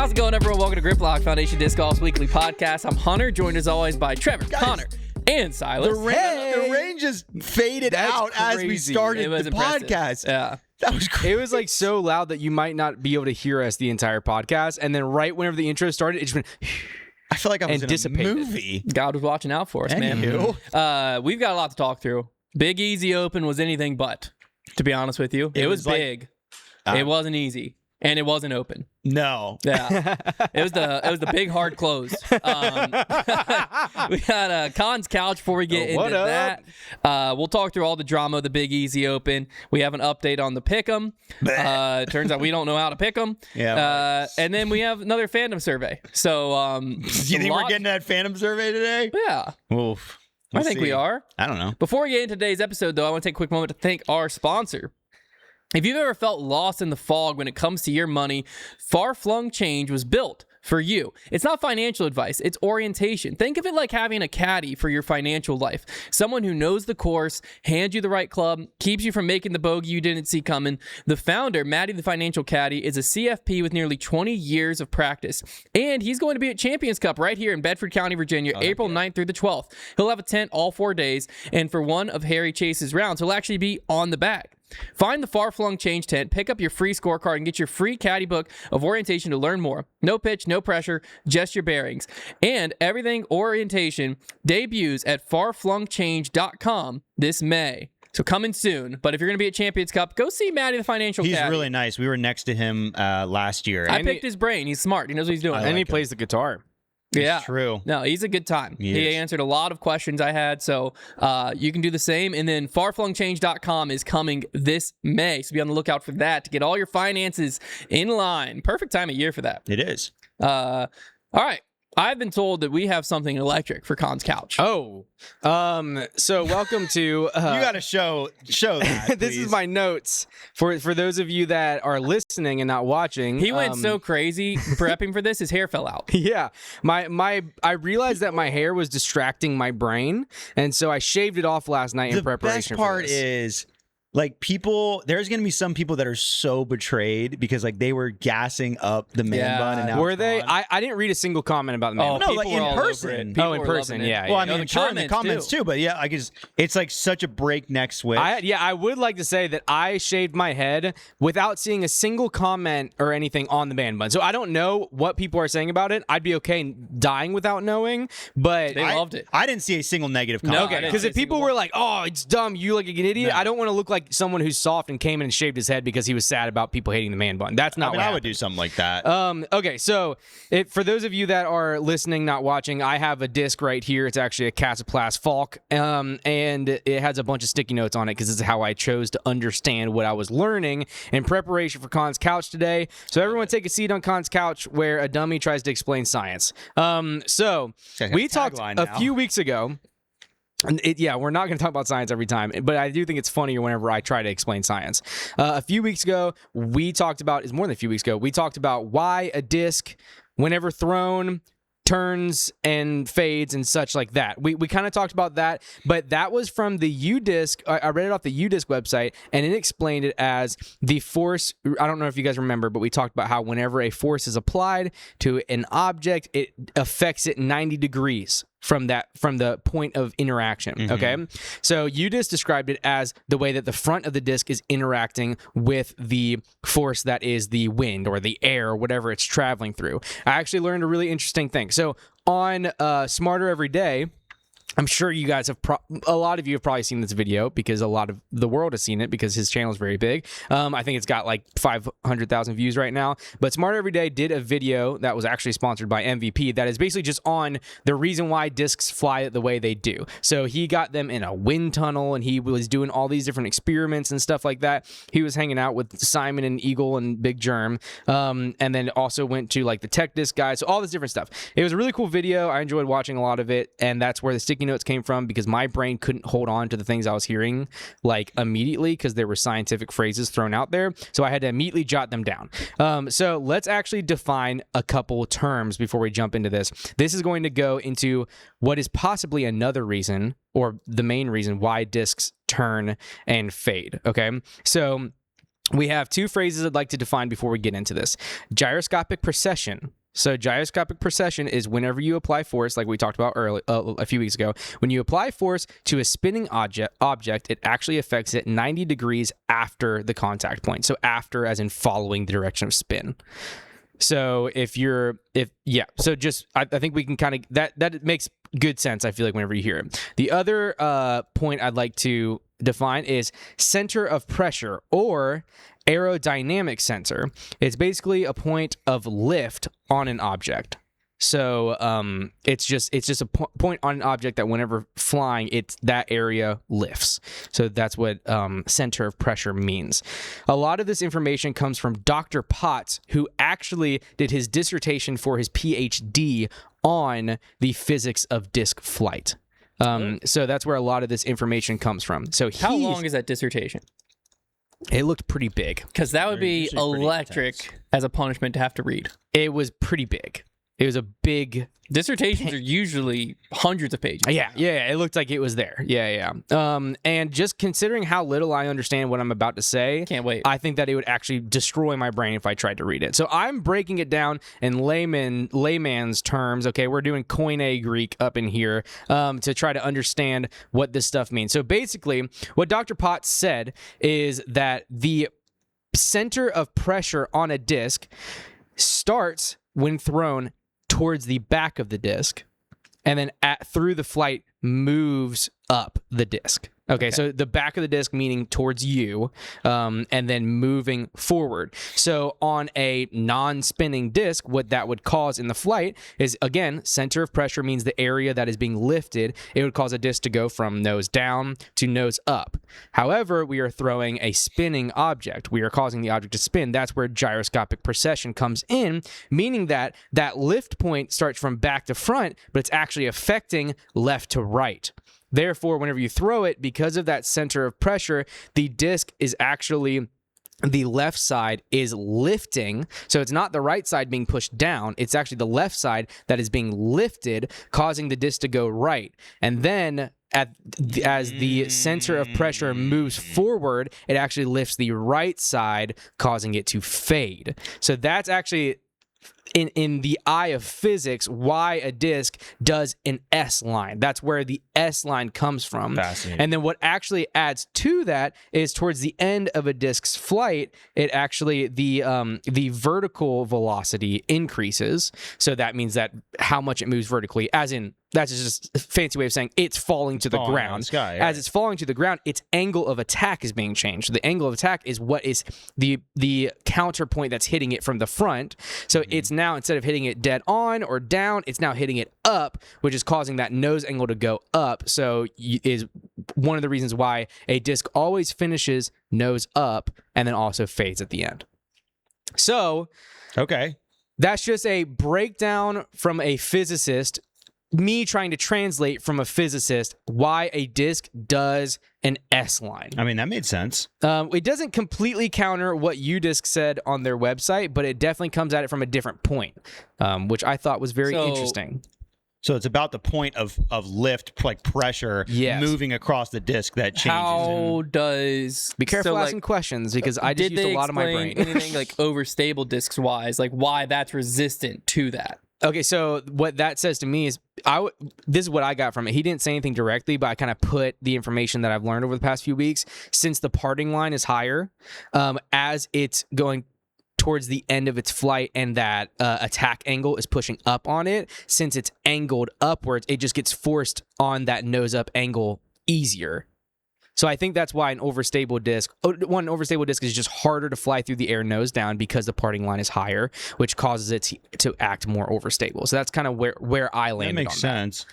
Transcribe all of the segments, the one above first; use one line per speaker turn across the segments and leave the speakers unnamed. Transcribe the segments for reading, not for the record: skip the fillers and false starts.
How's it going, everyone? Welcome to Grip Lock Foundation Disc Golf's weekly podcast. I'm Hunter, joined as always by Trevor, Konner, and Silas.
The rain just faded out as we started the podcast.
Yeah.
That was crazy.
It was like so loud that you might not be able to hear us the entire podcast. And then right whenever the intro started, it just went...
I feel like I was in
dissipated.
a movie.
God was watching out for us, man. We've got a lot to talk through. Big Easy Open was anything but, to be honest with you. It was big. It wasn't easy. And it wasn't open.
No.
Yeah. It was the big hard close. We got Con's couch before we get into that. We'll talk through all the drama of the Big Easy Open. We have an update on the pick'em. Turns out we don't know how to pick 'em.
Yeah.
And then we have another fandom survey. So
you think we're getting that Phantom survey today?
Yeah.
Oof.
I think we are.
I don't know.
Before we get into today's episode, though, I want to take a quick moment to thank our sponsor. If you've ever felt lost in the fog when it comes to your money, Far Flung Change was built for you. It's not financial advice, it's orientation. Think of it like having a caddy for your financial life. Someone who knows the course, hands you the right club, keeps you from making the bogey you didn't see coming. The founder, Matty the Financial Caddy, is a CFP with nearly 20 years of practice. And he's going to be at Champions Cup right here in Bedford County, Virginia, April 9th through the 12th. He'll have a tent all 4 days, and for one of Harry Chase's rounds, he'll actually be on the bag. Find the Far Flung Change tent, pick up your free scorecard, and get your free caddy book of orientation to learn more. No pitch, no pressure, just your bearings. And everything orientation debuts at farflungchange.com this May. So coming soon. But if you're going to be at Champions Cup, go see Matty the Financial Caddy.
He's really nice. We were next to him last year.
I picked his brain. He's smart. He knows what he's doing.
And he plays the guitar.
Yeah,
it's true.
No, he's a good time. He answered a lot of questions I had, so you can do the same. And then farflungchange.com is coming this May, so be on the lookout for that to get all your finances in line. Perfect time of year for that.
It is.
All right. I've been told that we have something electric for Con's couch.
So welcome to...
you got to show that,
this is my notes for those of you that are listening and not watching.
He went so crazy prepping for this, his hair fell out.
Yeah. I realized that my hair was distracting my brain, and so I shaved it off last night in preparation
for this. The best part
is...
there's going to be some people that are so betrayed because they were gassing up the man bun. And now
were they? I didn't read a single comment about the man bun.
No, like in person.
In person, yeah.
Well, I mean, sure, in the comments too, but yeah, it's like such a breakneck switch.
I would like to say that I shaved my head without seeing a single comment or anything on the man bun. So I don't know what people are saying about it. I'd be okay dying without knowing, but...
They loved it.
I didn't see a single negative comment.
Okay, because if people were like, oh, it's dumb, you look like an idiot, I don't want to look like someone who's soft and came in and shaved his head because he was sad about people hating the man bun. That's not what
I would do something like that.
Okay, so for those of you that are listening, not watching, I have a disc right here. It's actually a Casaplast Falk, and it has a bunch of sticky notes on it because this is how I chose to understand what I was learning in preparation for Con's couch today. So everyone take a seat on Con's couch where a dummy tries to explain science. So we talked a few weeks ago. We're not going to talk about science every time, but I do think it's funnier whenever I try to explain science. A few weeks ago, we talked about why a disc, whenever thrown, turns and fades and such like that. We kind of talked about that, but that was from the UDisc. I read it off the UDisc website, and it explained it as the force. I don't know if you guys remember, but we talked about how whenever a force is applied to an object, it affects it 90 degrees from the point of interaction. Okay, so UDisc described it as the way that the front of the disc is interacting with the force that is the wind or the air or whatever it's traveling through. I actually learned a really interesting thing. So on Smarter Every Day, I'm sure you guys have, a lot of you have probably seen this video because a lot of the world has seen it because his channel is very big. I think it's got like 500,000 views right now. But Smarter Every Day did a video that was actually sponsored by MVP that is basically just on the reason why discs fly the way they do. So he got them in a wind tunnel and he was doing all these different experiments and stuff like that. He was hanging out with Simon and Eagle and Big Germ, and then also went to like the tech disc guys. So all this different stuff. It was a really cool video. I enjoyed watching a lot of it, and that's where the sticky notes came from because my brain couldn't hold on to the things I was hearing like immediately because there were scientific phrases thrown out there. So I had to immediately jot them down. So let's actually define a couple terms before we jump into this. This is going to go into what is possibly another reason or the main reason why discs turn and fade. Okay. So we have two phrases I'd like to define before we get into this. Gyroscopic precession. So gyroscopic precession is whenever you apply force, like we talked about earlier a few weeks ago. When you apply force to a spinning object, it actually affects it 90 degrees after the contact point. So after, as in following the direction of spin. So I think we can kind of that makes good sense. I feel like whenever you hear it. The other point I'd like to define is center of pressure or aerodynamic center. It's basically a point of lift on an object. So it's just a point on an object that whenever flying, that area lifts. So that's what center of pressure means. A lot of this information comes from Dr. Potts, who actually did his dissertation for his PhD on the physics of disc flight. So that's where a lot of this information comes from. So
how long is that dissertation?
It looked pretty big.
Because that would be electric as a punishment to have to read.
It was pretty big. It was a big...
Dissertations are usually hundreds of pages.
Yeah, it looked like it was there. Yeah. And just considering how little I understand what I'm about to say,
can't wait.
I think that it would actually destroy my brain if I tried to read it. So I'm breaking it down in layman's terms. Okay, we're doing Koine Greek up in here to try to understand what this stuff means. So basically, what Dr. Potts said is that the center of pressure on a disc starts when thrown towards the back of the disc, and then through the flight moves up the disc. Okay, so the back of the disc meaning towards you, and then moving forward. So on a non-spinning disc, what that would cause in the flight is, again, center of pressure means the area that is being lifted. It would cause a disc to go from nose down to nose up. However, we are throwing a spinning object. We are causing the object to spin. That's where gyroscopic precession comes in, meaning that that lift point starts from back to front, but it's actually affecting left to right. Therefore, whenever you throw it, because of that center of pressure, the disc is actually, the left side is lifting. So it's not the right side being pushed down. It's actually the left side that is being lifted, causing the disc to go right. And then as the center of pressure moves forward, it actually lifts the right side, causing it to fade. So that's actually... In the eye of physics, why a disc does an S line. That's where the S line comes from.
Fascinating.
And then what actually adds to that is towards the end of a disc's flight, it actually, the vertical velocity increases. So that means that how much it moves vertically, as in, that's just a fancy way of saying it's falling to the ground.
Sky,
As it's falling to the ground, its angle of attack is being changed. So the angle of attack is what is the counterpoint that's hitting it from the front. So it's now, instead of hitting it dead on or down, it's now hitting it up, which is causing that nose angle to go up. So is one of the reasons why a disc always finishes nose up and then also fades at the end. So
okay,
that's just a breakdown from a physicist, me trying to translate from a physicist why a disc does an S line.
I mean, that made sense.
It doesn't completely counter what UDisc said on their website, but it definitely comes at it from a different point, which I thought was very interesting.
So it's about the point of lift, like pressure, moving across the disc that changes.
How does...
Be careful asking questions, because I just used a lot of my brain.
Anything like overstable discs wise, like why that's resistant to that?
Okay, so what that says to me is, this is what I got from it. He didn't say anything directly, but I kind of put the information that I've learned over the past few weeks. Since the parting line is higher, as it's going towards the end of its flight and that attack angle is pushing up on it, since it's angled upwards, it just gets forced on that nose up angle easier. So I think that's why an overstable disc is just harder to fly through the air nose down, because the parting line is higher, which causes it to act more overstable. So that's kind of where I landed on that.
Makes sense.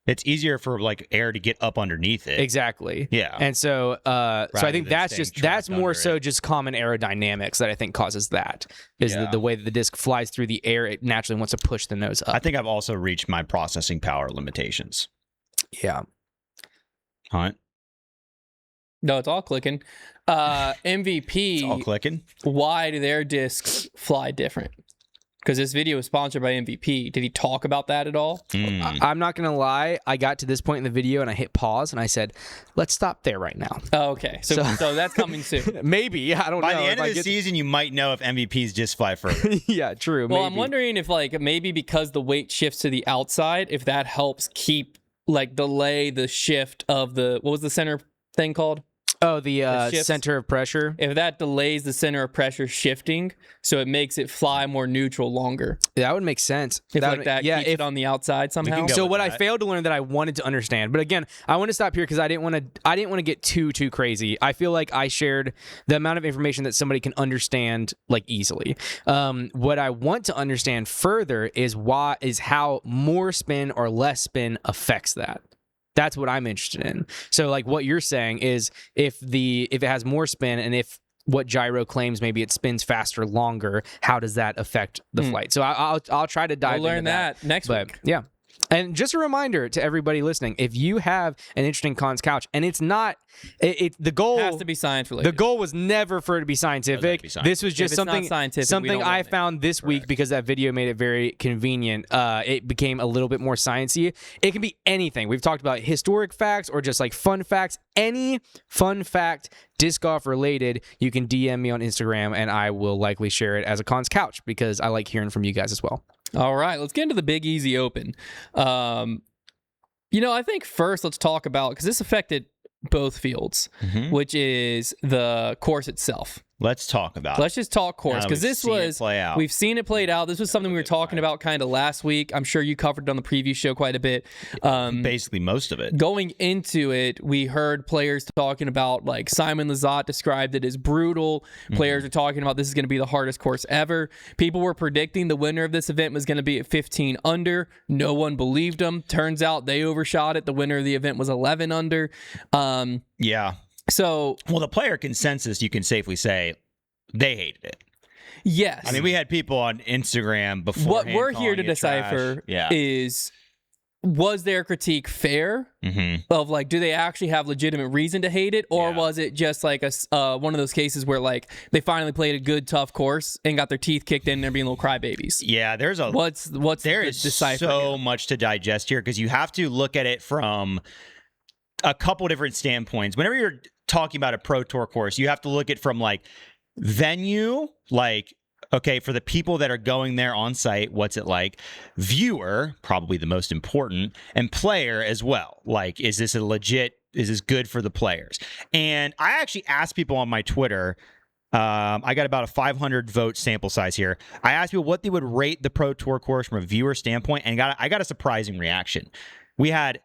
It's easier for like air to get up underneath it.
Exactly.
Yeah.
And so so I think that's more so just common aerodynamics that I think causes that, is the way that the disc flies through the air, it naturally wants to push the nose up.
I think I've also reached my processing power limitations.
Yeah.
Hunt.
No, it's all clicking. MVP.
It's all clicking.
Why do their discs fly different? Because this video was sponsored by MVP. Did he talk about that at all?
I'm not going to lie. I got to this point in the video and I hit pause and I said, let's stop there right now.
Oh, okay. So that's coming soon.
Maybe. I don't know.
By the end of the season, you might know if MVPs just fly further.
Yeah, true.
Well,
maybe.
I'm wondering if maybe because the weight shifts to the outside, if that helps delay the shift of what was the center thing called?
Oh, the center of pressure.
If that delays the center of pressure shifting, so it makes it fly more neutral longer.
That would make sense.
If keeps it on the outside somehow.
So what I failed to learn that I wanted to understand, but again, I want to stop here because I didn't want to get too crazy. I feel like I shared the amount of information that somebody can understand easily. What I want to understand further is how more spin or less spin affects that. That's what I'm interested in. So what you're saying is if it has more spin and if what gyro claims maybe it spins faster longer, how does that affect the flight? So I'll try to dive into
learn that next week.
Yeah. And just a reminder to everybody listening, if you have an interesting cons couch and it's not the goal
has to be science related.
The goal was never for it to be scientific. This was just something I found this week because that video made it very convenient. It became a little bit more sciencey. It can be anything. We've talked about historic facts or just fun facts. Any fun fact disc golf related, you can DM me on Instagram and I will likely share it as a cons couch because I like hearing from you guys as well.
All right, let's get into the Big Easy Open. I think first let's talk about, because this affected both fields, which is the course itself.
Let's talk about
Let's just talk course, because we've seen it played out. This was something we were talking about kind of last week. I'm sure you covered it on the preview show quite a bit.
Basically most of it.
Going into it, we heard players talking about, Simon Lizotte described it as brutal. Players are talking about this is going to be the hardest course ever. People were predicting the winner of this event was going to be at 15 under. No one believed them. Turns out they overshot it. The winner of the event was 11 under.
Yeah.
So,
the player consensus, you can safely say, they hated it.
Yes.
I mean, we had people on Instagram before.
What we're here to decipher is, was their critique fair? Of do they actually have legitimate reason to hate it, or was it just one of those cases where they finally played a good tough course and got their teeth kicked in and they're being little crybabies?
Yeah, there is so much to digest here because you have to look at it from a couple different standpoints. Whenever you're talking about a Pro Tour course, you have to look at from venue, okay, for the people that are going there on site, what's it like? Viewer, probably the most important, and player as well. Is this good for the players? And I actually asked people on my Twitter, I got about a 500 vote sample size here. I asked people what they would rate the Pro Tour course from a viewer standpoint, and I got a surprising reaction. We had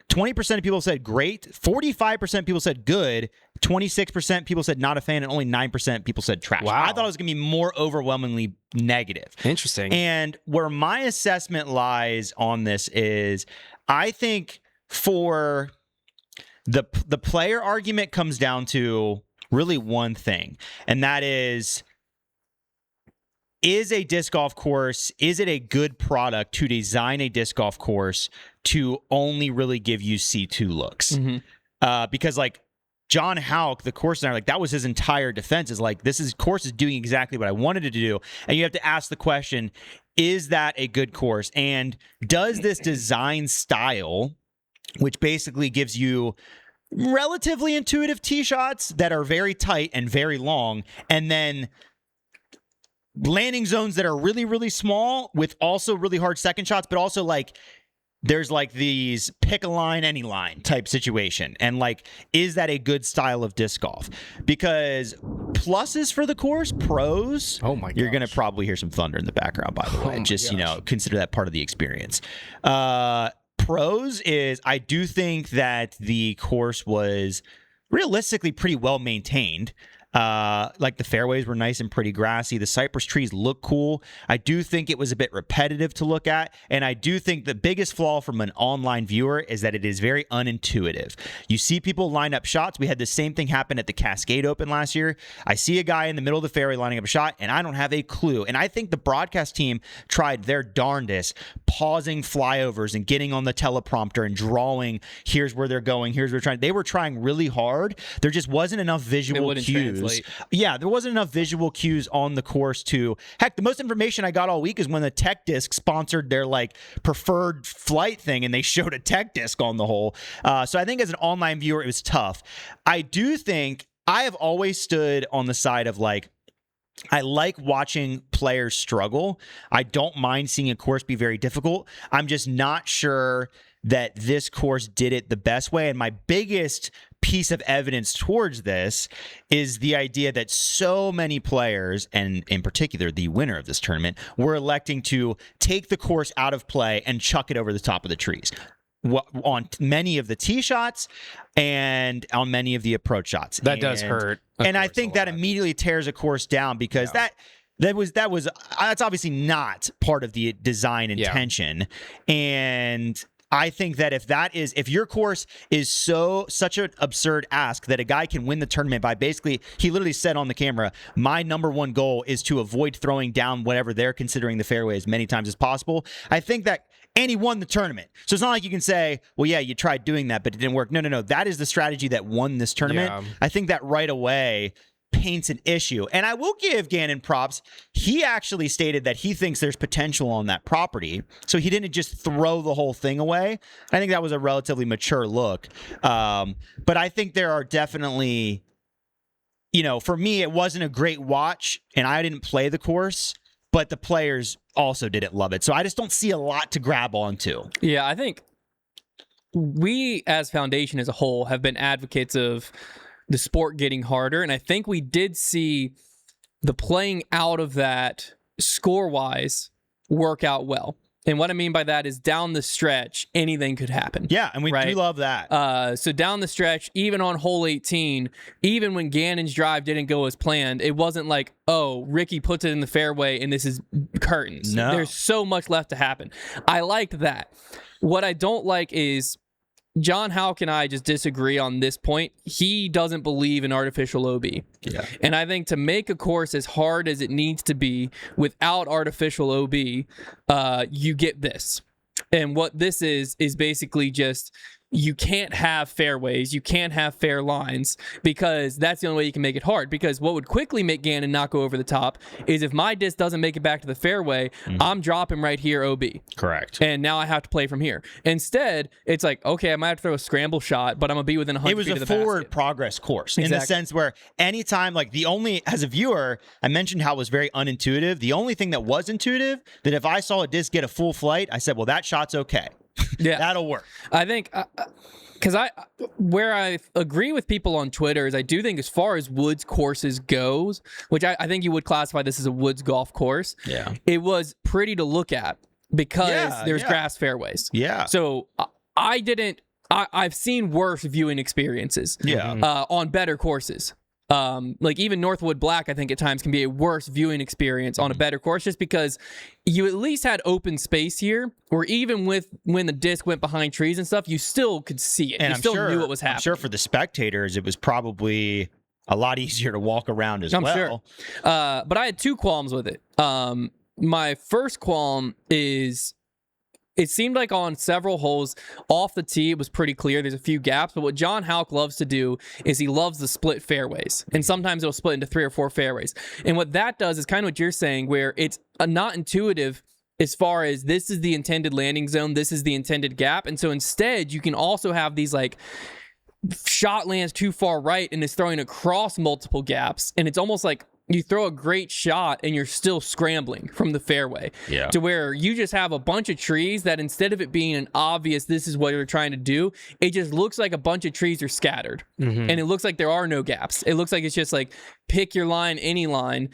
20% of people said great, 45% people said good, 26% people said not a fan, and only 9% people said trash.
Wow.
I thought it was going to be more overwhelmingly negative.
Interesting.
And where my assessment lies on this is, I think for the player argument comes down to really one thing, and that is a disc golf course, is it a good product to design a disc golf course to only really give you C2 looks? Because John Houck, the course designer, that was his entire defense is course is doing exactly what I wanted it to do. And you have to ask the question, is that a good course? And does this design style, which basically gives you relatively intuitive tee shots that are very tight and very long, and then landing zones that are really, really small with also really hard second shots, but also there's these pick a line, any line type situation. And is that a good style of disc golf? Because pluses for the course, pros,
oh my gosh,
you're going to probably hear some thunder in the background, by the way. Just, consider that part of the experience. Pros is I do think that the course was realistically pretty well maintained. The fairways were nice and pretty grassy. The cypress trees look cool. I do think it was a bit repetitive to look at, and I do think the biggest flaw from an online viewer is that it is very unintuitive. You see people line up shots. We had the same thing happen at the Cascade Open last year. I see a guy in the middle of the fairway lining up a shot, and I don't have a clue. And I think the broadcast team tried their darndest, pausing flyovers and getting on the teleprompter and drawing, here's where they're going, here's where they're trying. They were trying really hard. There just wasn't enough visual cues
translate.
Yeah, there wasn't enough visual cues on the course to. Heck, the most information I got all week is when the Tech Disc sponsored their like preferred flight thing, and they showed a Tech Disc on the hole. So I think as an online viewer, it was tough. I do think I have always stood on the side of like, I like watching players struggle. I don't mind seeing a course be very difficult. I'm just not sure that this course did it the best way. And my biggest piece of evidence towards this is the idea that so many players, and in particular the winner of this tournament, were electing to take the course out of play and chuck it over the top of the trees on many of the tee shots and on many of the approach shots.
That does hurt.
And I think that immediately tears a course down because that's obviously not part of the design intention. And I think that if your course is such an absurd ask that a guy can win the tournament by basically, he literally said on the camera, my number one goal is to avoid throwing down whatever they're considering the fairway as many times as possible. I think that, and he won the tournament. So it's not like you can say, well, yeah, you tried doing that, but it didn't work. No. That is the strategy that won this tournament. Yeah. I think that right away paints an issue. And I will give Gannon props. He actually stated that he thinks there's potential on that property. So he didn't just throw the whole thing away. I think that was a relatively mature look. But I think there are definitely, for me, it wasn't a great watch, and I didn't play the course, but the players also didn't love it. So I just don't see a lot to grab onto.
Yeah, I think we as Foundation as a whole have been advocates of the sport getting harder, and I think we did see the playing out of that score-wise work out well. And what I mean by that is down the stretch, anything could happen.
Yeah, and we do love that.
So down the stretch, even on hole 18, even when Gannon's drive didn't go as planned, it wasn't like, oh, Ricky puts it in the fairway and this is curtains.
No.
There's so much left to happen. I liked that. What I don't like is John Houck and I just disagree on this point. He doesn't believe in artificial OB.
Yeah.
And I think to make a course as hard as it needs to be without artificial OB, you get this. And what this is basically just, you can't have fairways, you can't have fair lines, because that's the only way you can make it hard. Because what would quickly make Gannon not go over the top is if my disc doesn't make it back to the fairway, I'm dropping right here OB.
Correct.
And now I have to play from here. Instead, it's like, okay, I might have to throw a scramble shot, but I'm going to be within 100 feet of the basket.
It was a forward progress course in the sense where anytime, like as a viewer, I mentioned how it was very unintuitive. The only thing that was intuitive, that if I saw a disc get a full flight, I said, well, that shot's okay.
Yeah,
that'll work.
I think because where I agree with people on Twitter is I do think as far as woods courses goes, which I think you would classify this as a woods golf course.
Yeah,
it was pretty to look at because there's grass fairways.
Yeah,
so I've seen worse viewing experiences.
Yeah,
on better courses. Like even Northwood Black, I think at times can be a worse viewing experience on a better course, just because you at least had open space here, where even when the disc went behind trees and stuff, you still could see it. And you knew what was happening.
I'm sure for the spectators, it was probably a lot easier to walk around as well.
Sure. But I had two qualms with it. My first qualm is, it seemed like on several holes off the tee, it was pretty clear. There's a few gaps, but what John Houck loves to do is he loves the split fairways. And sometimes it'll split into 3 or 4 fairways. And what that does is kind of what you're saying, where it's not intuitive as far as this is the intended landing zone, this is the intended gap. And so instead, you can also have these like shot lands too far right and it's throwing across multiple gaps. And it's almost like you throw a great shot and you're still scrambling from the fairway to where you just have a bunch of trees that instead of it being an obvious, this is what you're trying to do, it just looks like a bunch of trees are scattered. And it looks like there are no gaps. It looks like it's just like pick your line, any line.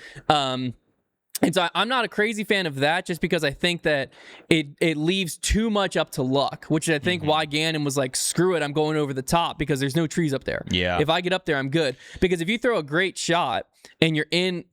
And so I'm not a crazy fan of that, just because I think that it leaves too much up to luck, which is I think why Gannon was like, screw it, I'm going over the top because there's no trees up there.
Yeah.
If I get up there, I'm good. Because if you throw a great shot and you're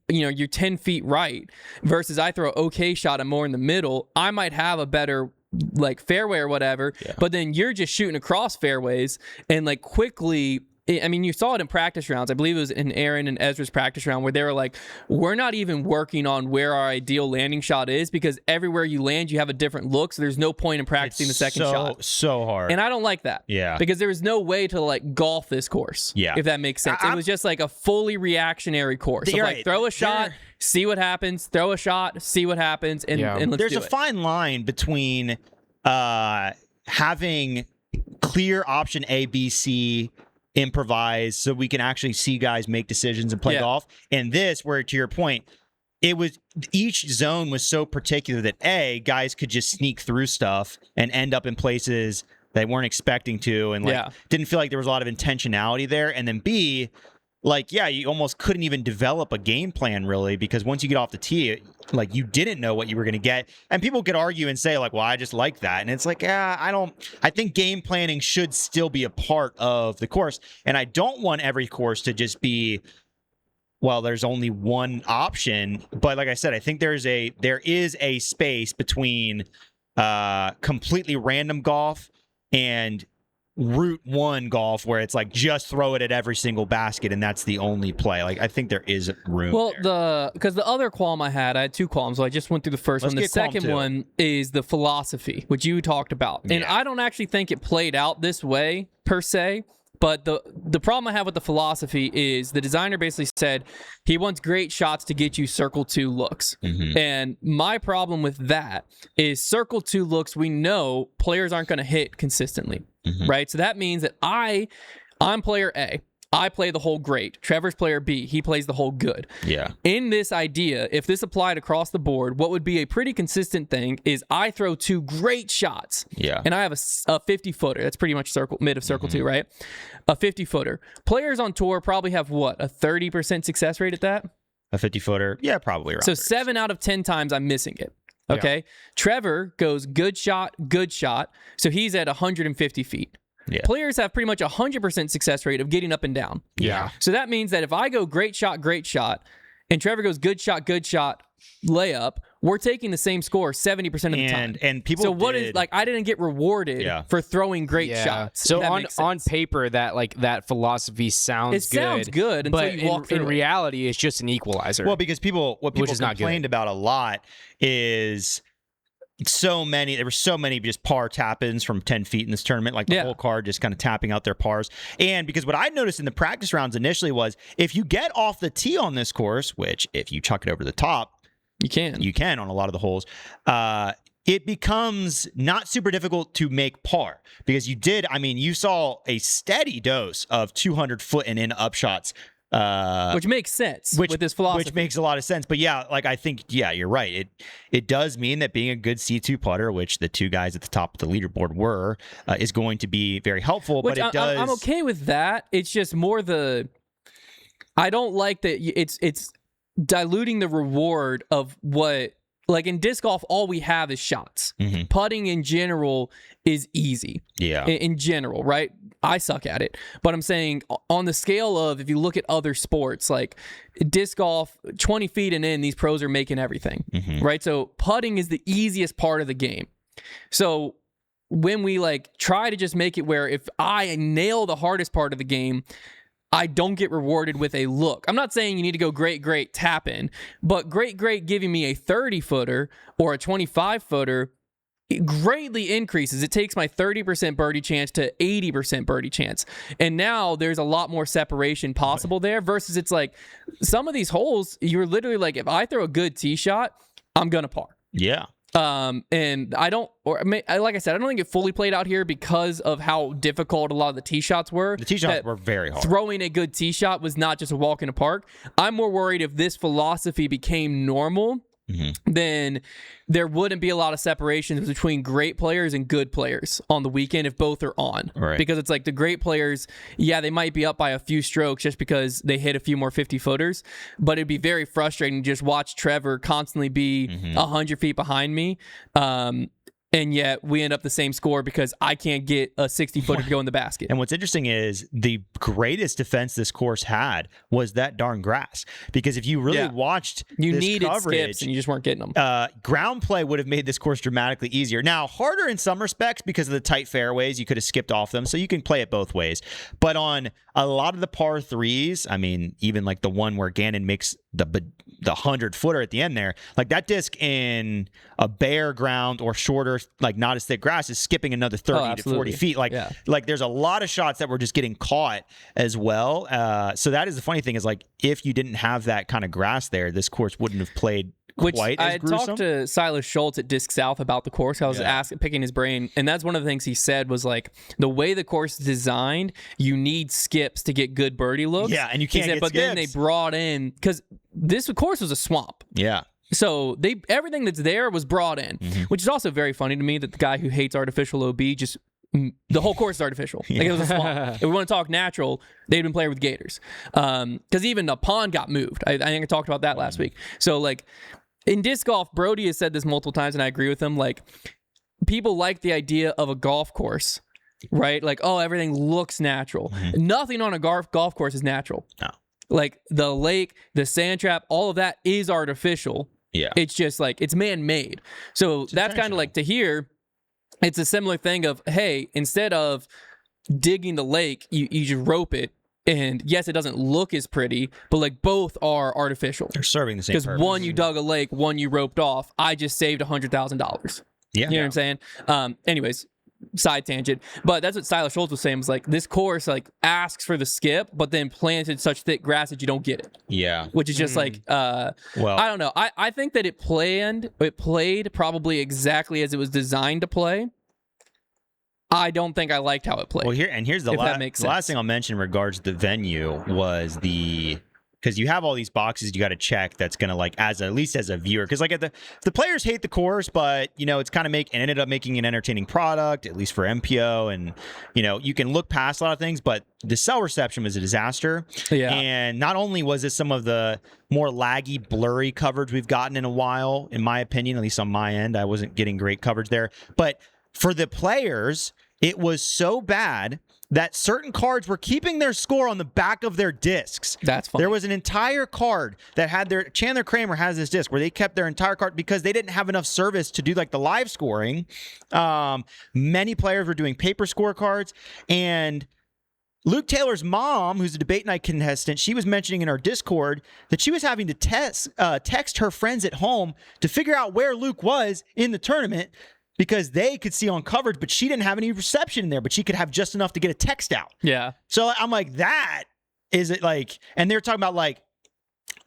you're 10 feet right versus I throw an okay shot, I'm more in the middle, I might have a better like fairway or whatever, but then you're just shooting across fairways and like quickly I mean, you saw it in practice rounds. I believe it was in Aaron and Ezra's practice round where they were like, we're not even working on where our ideal landing shot is because everywhere you land, you have a different look. So there's no point in practicing the second shot.
So hard.
And I don't like that.
Yeah.
Because there was no way to like golf this course.
Yeah.
If that makes sense. It was just like a fully reactionary course. Of like, throw a shot, see what happens, throw a shot, see what happens, and let's do it.
There's a fine line between having clear option A, B, C, improvise, so we can actually see guys make decisions and play golf. And this, where to your point, it was each zone was so particular that guys could just sneak through stuff and end up in places they weren't expecting to, and didn't feel like there was a lot of intentionality there. And then B, like, you almost couldn't even develop a game plan really, because once you get off the tee, like, you didn't know what you were going to get. And people could argue and say like, well, I just like that. And it's like, I think game planning should still be a part of the course. And I don't want every course to just be, well, there's only one option. But like I said, I think there is a space between completely random golf and Route 1 golf, where it's like just throw it at every single basket and that's the only play. Like, I think there is room.
Well, because the other qualm I had two qualms. So I just went through the first one. The second one is the philosophy, which you talked about. And I don't actually think it played out this way per se. But the problem I have with the philosophy is the designer basically said he wants great shots to get you circle 2 looks. And my problem with that is circle 2 looks, we know players aren't going to hit consistently, right? So that means that I'm player A. I play the hole great. Trevor's player B. He plays the hole good. Yeah. In this idea, if this applied across the board, what would be a pretty consistent thing is I throw 2 great shots. Yeah. And I have a 50-footer. That's pretty much mid of circle 2, right? A 50-footer. Players on tour probably have what? A 30% success rate at that?
A 50-footer? Yeah, probably around.
So 7 out of 10 times I'm missing it. Okay. Yeah. Trevor goes good shot. So he's at 150 feet. Yeah. Players have pretty much 100% success rate of getting up and down. Yeah. So that means that if I go great shot, and Trevor goes good shot, layup, we're taking the same score 70% of the time.
And people
I didn't get rewarded for throwing great shots.
So on paper, that philosophy sounds good.
It sounds good until you walk through
in reality, it's just an equalizer.
Well, because people complained about a lot is there were so many just par tap-ins from 10 feet in this tournament, like the whole card just kind of tapping out their pars. And because what I noticed in the practice rounds initially was if you get off the tee on this course, which if you chuck it over the top, you can on a lot of the holes, it becomes not super difficult to make par because you saw a steady dose of 200-foot and in upshots.
Which makes sense with this philosophy.
Which makes a lot of sense. But I think, you're right. It does mean that being a good C2 putter, which the 2 guys at the top of the leaderboard were, is going to be very helpful.
Which
but it does.
I'm okay with that. It's just more I don't like that it's diluting the reward of what. Like in disc golf, all we have is shots. Putting in general is easy. Yeah. In general, right? I suck at it. But I'm saying on the scale of, if you look at other sports, like disc golf, 20 feet and in, these pros are making everything, right? So putting is the easiest part of the game. So when we try to just make it where if I nail the hardest part of the game, I don't get rewarded with a look. I'm not saying you need to go great, tap in, but great giving me a 30-footer or a 25-footer, it greatly increases. It takes my 30% birdie chance to 80% birdie chance. And now there's a lot more separation possible there versus it's like some of these holes, you're literally if I throw a good tee shot, I'm going to par. Yeah. And I don't, like I said, I don't think it fully played out here because of how difficult a lot of the tee shots were.
The tee shots were very hard.
Throwing a good tee shot was not just a walk in a park. I'm more worried if this philosophy became normal, then there wouldn't be a lot of separations between great players and good players on the weekend if both are on. Right. Because it's like the great players, they might be up by a few strokes just because they hit a few more 50-footers, but it'd be very frustrating to just watch Trevor constantly be 100 feet behind me. and yet we end up the same score because I can't get a 60-footer to go in the basket.
And what's interesting is the greatest defense this course had was that darn grass. Because if you really watched
you
this
needed
coverage,
skips and you just weren't getting them.
Ground play would have made this course dramatically easier. Now, harder in some respects because of the tight fairways. You could have skipped off them, so you can play it both ways. But on a lot of the par threes, I mean, even like the one where Gannon makes the 100-footer at the end there, like that disc in a bare ground or shorter, like not as thick grass, is skipping another 30 to 40 feet. Like there's a lot of shots that were just getting caught as well. So that is the funny thing, is like if you didn't have that kind of grass there, this course wouldn't have played quite as gruesome.
I talked to Silas Schultz at Disc South about the course. I was picking his brain, and that's one of the things he said was like, the way the course is designed, you need skips to get good birdie looks.
Yeah, and you can't get
but
skips.
Then they brought in, because this course was a swamp.
Yeah.
So everything that's there was brought in, which is also very funny to me that the guy who hates artificial OB just, the whole course is artificial. Like, it was a swamp. If we want to talk natural, they'd been playing with gators. Because even the pond got moved. I think I talked about that last week. So like, in disc golf, Brody has said this multiple times, and I agree with him. Like, people like the idea of a golf course, right? Like, oh, everything looks natural. Nothing on a golf course is natural.
No.
Like, the lake, the sand trap, all of that is artificial.
Yeah.
It's just like, it's man-made. So that's kind of like, to here, it's a similar thing of, hey, instead of digging the lake, you just rope it. And yes, it doesn't look as pretty, but like both are artificial.
They're serving the same purpose.
Because one you dug a lake, one you roped off. I just saved $100,000.
Yeah.
You know what I'm saying? Anyways, side tangent. But that's what Silas Schultz was saying, was like, this course like asks for the skip, but then planted such thick grass that you don't get it.
Yeah.
Which is just like, well, I don't know. I think that it played probably exactly as it was designed to play. I don't think I liked how it played.
Well, here's the last thing I'll mention in regards to the venue was because you have all these boxes you got to check. That's gonna, like, at least as a viewer, because like the players hate the course, but you know it's kind of ended up making an entertaining product, at least for MPO, and you know you can look past a lot of things. But the cell reception was a disaster.
Yeah.
And not only was this some of the more laggy, blurry coverage we've gotten in a while, in my opinion, at least on my end, I wasn't getting great coverage there, but for the players, it was so bad that certain cards were keeping their score on the back of their discs.
That's funny.
There was an entire card that had Chandler Kramer has this disc where they kept their entire card because they didn't have enough service to do like the live scoring. Many players were doing paper scorecards, and Luke Taylor's mom, who's a debate night contestant, she was mentioning in our Discord that she was having to text her friends at home to figure out where Luke was in the tournament, because they could see on coverage, but she didn't have any reception in there, but she could have just enough to get a text out.
Yeah.
So I'm like, that is it, like, and they're talking about like,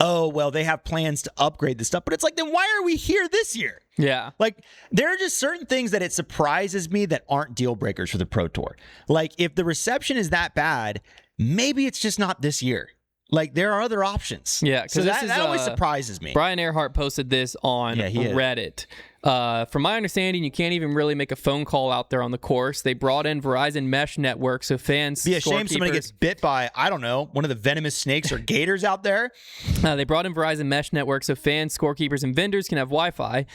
oh, well, they have plans to upgrade this stuff, but it's like, then why are we here this year?
Yeah.
Like, there are just certain things that it surprises me that aren't deal breakers for the Pro Tour. Like, if the reception is that bad, maybe it's just not this year. Like, there are other options.
Yeah.
So that always surprises me.
Brian Earhart posted this on Reddit. From my understanding, you can't even really make a phone call out there on the course. They brought in Verizon Mesh Network, so fans...
Be a shame somebody gets bit by, I don't know, one of the venomous snakes or gators out there.
They brought in Verizon Mesh Network so fans, scorekeepers, and vendors can have Wi-Fi.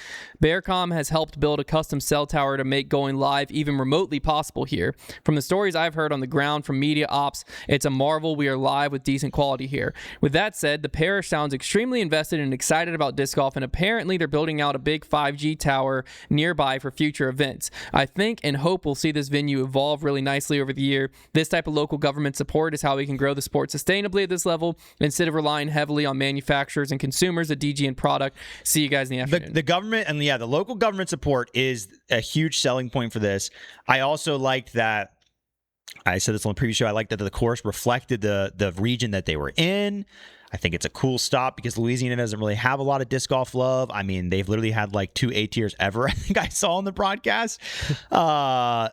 Bearcom has helped build a custom cell tower to make going live even remotely possible here. From the stories I've heard on the ground from media ops, it's a marvel we are live with decent quality here. With that said, the parish sounds extremely invested and excited about disc golf, and apparently they're building out a big 5G tower nearby for future events. I think and hope we'll see this venue evolve really nicely over the year. This type of local government support is how we can grow the sport sustainably at this level instead of relying heavily on manufacturers and consumers of DGN product. See you guys in the afternoon.
The government and the local government support is a huge selling point for this. I also liked that, I said this on the previous show, I liked that the course reflected the region that they were in. I think it's a cool stop because Louisiana doesn't really have a lot of disc golf love. I mean, they've literally had like 2 A tiers ever, I think I saw on the broadcast. But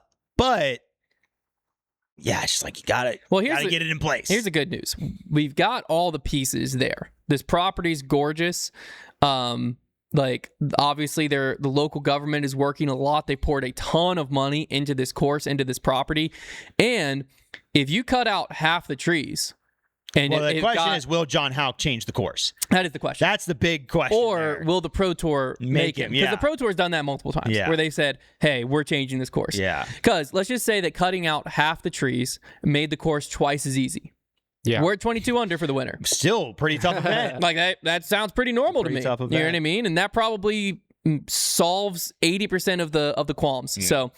yeah, it's just like you gotta get it in place.
Here's the good news. We've got all the pieces there. This property's gorgeous. Like, obviously, the local government is working a lot. They poured a ton of money into this course, into this property. And if you cut out half the trees, And
Well, the
it
question
got-
is, will John Houck change the course?
that is the question.
That's the big question.
Or
there.
will the Pro Tour make him? Because
yeah.
the Pro Tour's done that multiple times,
Yeah.
where they said, "Hey, we're changing this course."
Yeah.
Because let's just say that cutting out half the trees made the course twice as easy.
Yeah.
We're at 22 under for the winner.
Still pretty tough event.
Like that sounds pretty normal
Pretty
to me.
tough
You know
event.
what I mean? And that probably solves 80% of the qualms. So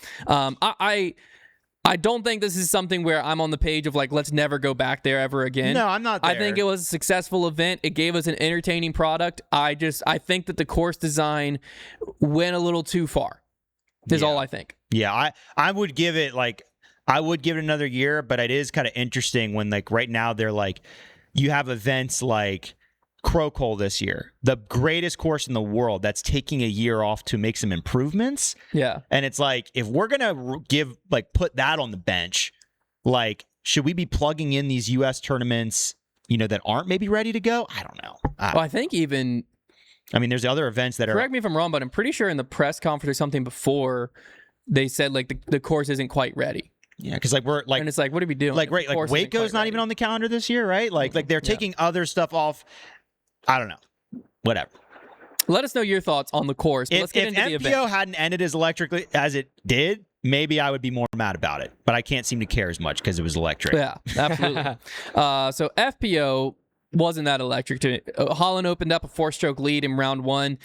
I don't think this is something where I'm on the page of like, let's never go back there ever again.
No, I'm not there.
I think it was a successful event. It gave us an entertaining product. I think that the course design went a little too far. Is all I think.
Yeah, I would give it another year, but it is kind of interesting when like right now they're like, you have events like Crocole this year, the greatest course in the world, that's taking a year off to make some improvements.
Yeah.
And it's like, if we're gonna put that on the bench, like, should we be plugging in these U.S. tournaments, that aren't maybe ready to go? I don't know.
Well, I think even,
I mean, there's other events that
correct me if I'm wrong, but I'm pretty sure in the press conference or something before, they said like the course isn't quite ready.
Yeah, because like we're like,
and it's like, what are we doing?
like
if the
right, like
course isn't
Waco's
quite
not
ready?
even on the calendar this year, right? Like they're taking other stuff off. I don't know. Whatever.
Let us know your thoughts on the course. But
If
let's get into the
MPO
event.
hadn't ended as electrically as it did, maybe I would be more mad about it. But I can't seem to care as much because it was electric.
Yeah, absolutely. So FPO wasn't that electric to me. Holland opened up a 4-stroke lead in round one.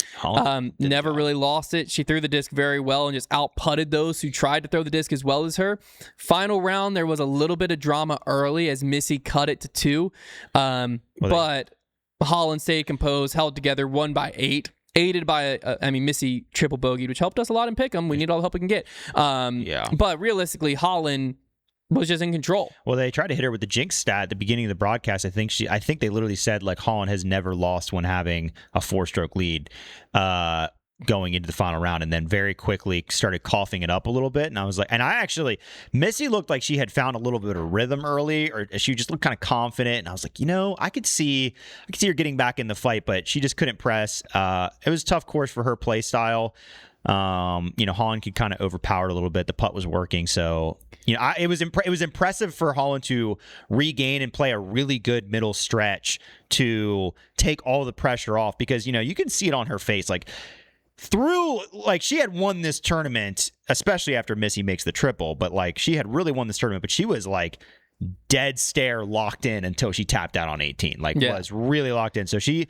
Never really lost it. She threw the disc very well and just out-putted those who tried to throw the disc as well as her. Final round, there was a little bit of drama early as Missy cut it to 2. But Holland stayed composed, held together, won by 8. Aided by, Missy triple bogeyed, which helped us a lot in Pick'em. We need all the help we can get. But realistically, Holland was just in control.
Well, they tried to hit her with the jinx stat at the beginning of the broadcast. I think they literally said like Holland has never lost when having a 4-stroke lead going into the final round, and then very quickly started coughing it up a little bit. And I was like, Missy looked like she had found a little bit of rhythm early, or she just looked kind of confident. And I was like, I could see her getting back in the fight, but she just couldn't press. It was a tough course for her play style. Holland could kind of overpower it a little bit. The putt was working, so it was impressive for Holland to regain and play a really good middle stretch to take all the pressure off, because you can see it on her face, she had won this tournament, especially after Missy makes the triple, but she had really won this tournament, but she was dead stare locked in until she tapped out on 18, was really locked in. So she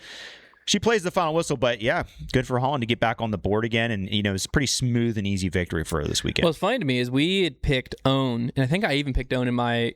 plays the final whistle, but yeah, good for Holland to get back on the board again. And, it was a pretty smooth and easy victory for her this weekend.
What's funny to me is we had picked Own, and I think I even picked Own in my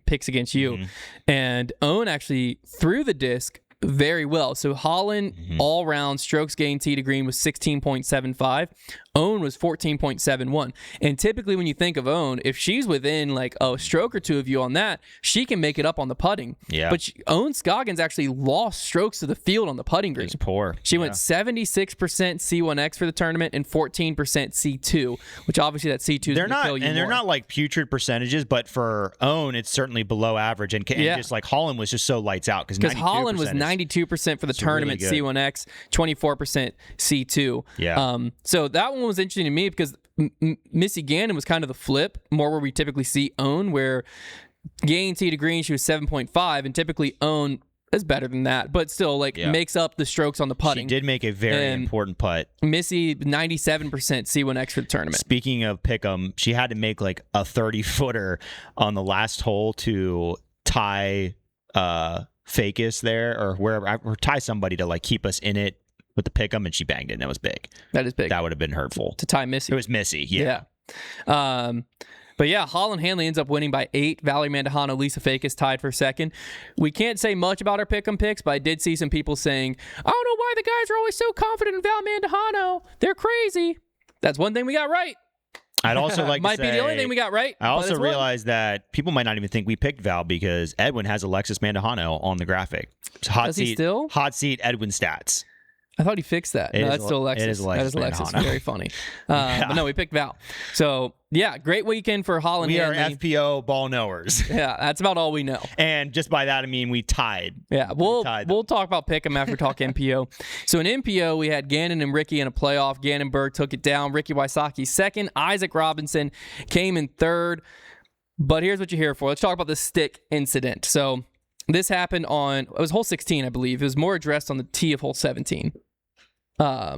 picks against you. And Own actually threw the disc very well. So Holland all round strokes gained tee to green was 16.75. Own was 14.71. And typically when you think of Own, if she's within a stroke or two of you on that, she can make it up on the putting.
Yeah.
But Own Scoggins actually lost strokes to the field on the putting green.
It's poor.
She went 76% C1X for the tournament and 14% C2, which obviously that C2 is going to kill you.
And they're
more.
not putrid percentages, but for Own, it's certainly below average. And just Holland was just so lights out, because
Holland was 92% for the tournament
really
C1X, 24% C2.
Yeah.
So that one was interesting to me because Missy Gannon was kind of the flip, more where we typically see Own, where gain tee to green she was 7.5, and typically Own is better than that, but still makes up the strokes on the putting.
She did make a very important putt.
Missy 97% C1X for the tournament.
Speaking of Pick'em, she had to make a 30-footer on the last hole to tie Fakis there, or wherever, or tie somebody to keep us in it with the Pick'em, and she banged it, and that was big.
That is big.
That would have been hurtful.
To tie Missy.
It was Missy, yeah.
But yeah, Holland Hanley ends up winning by 8. Valerie Mandujano, Lisa Fakis tied for second. We can't say much about our Pick'em picks, but I did see some people saying, I don't know why the guys are always so confident in Val Mandujano. They're crazy. That's one thing we got right.
I'd also like
might
to say,
be the only thing we got right.
I also realized that people might not even think we picked Val, because Edwin has Alexis Mandujano on the graphic.
Does he still?
Hot seat Edwin stats.
I thought he fixed that. No, that's still Alexis.
It is Alexis.
That is Alexis.
Mandujano.
Very funny. But no, we picked Val. So yeah, great weekend for Holland
We are
Hanley.
FPO ball knowers.
Yeah, that's about all we know.
And just by that, I mean we tied.
Yeah, we'll talk about Pick'em after we talk MPO. So in MPO, we had Gannon and Ricky in a playoff. Gannon Berg took it down. Ricky Wysocki second. Isaac Robinson came in third. But here's what you're here for. Let's talk about the stick incident. So this happened it was hole 16, I believe. It was more addressed on the tee of hole 17.
I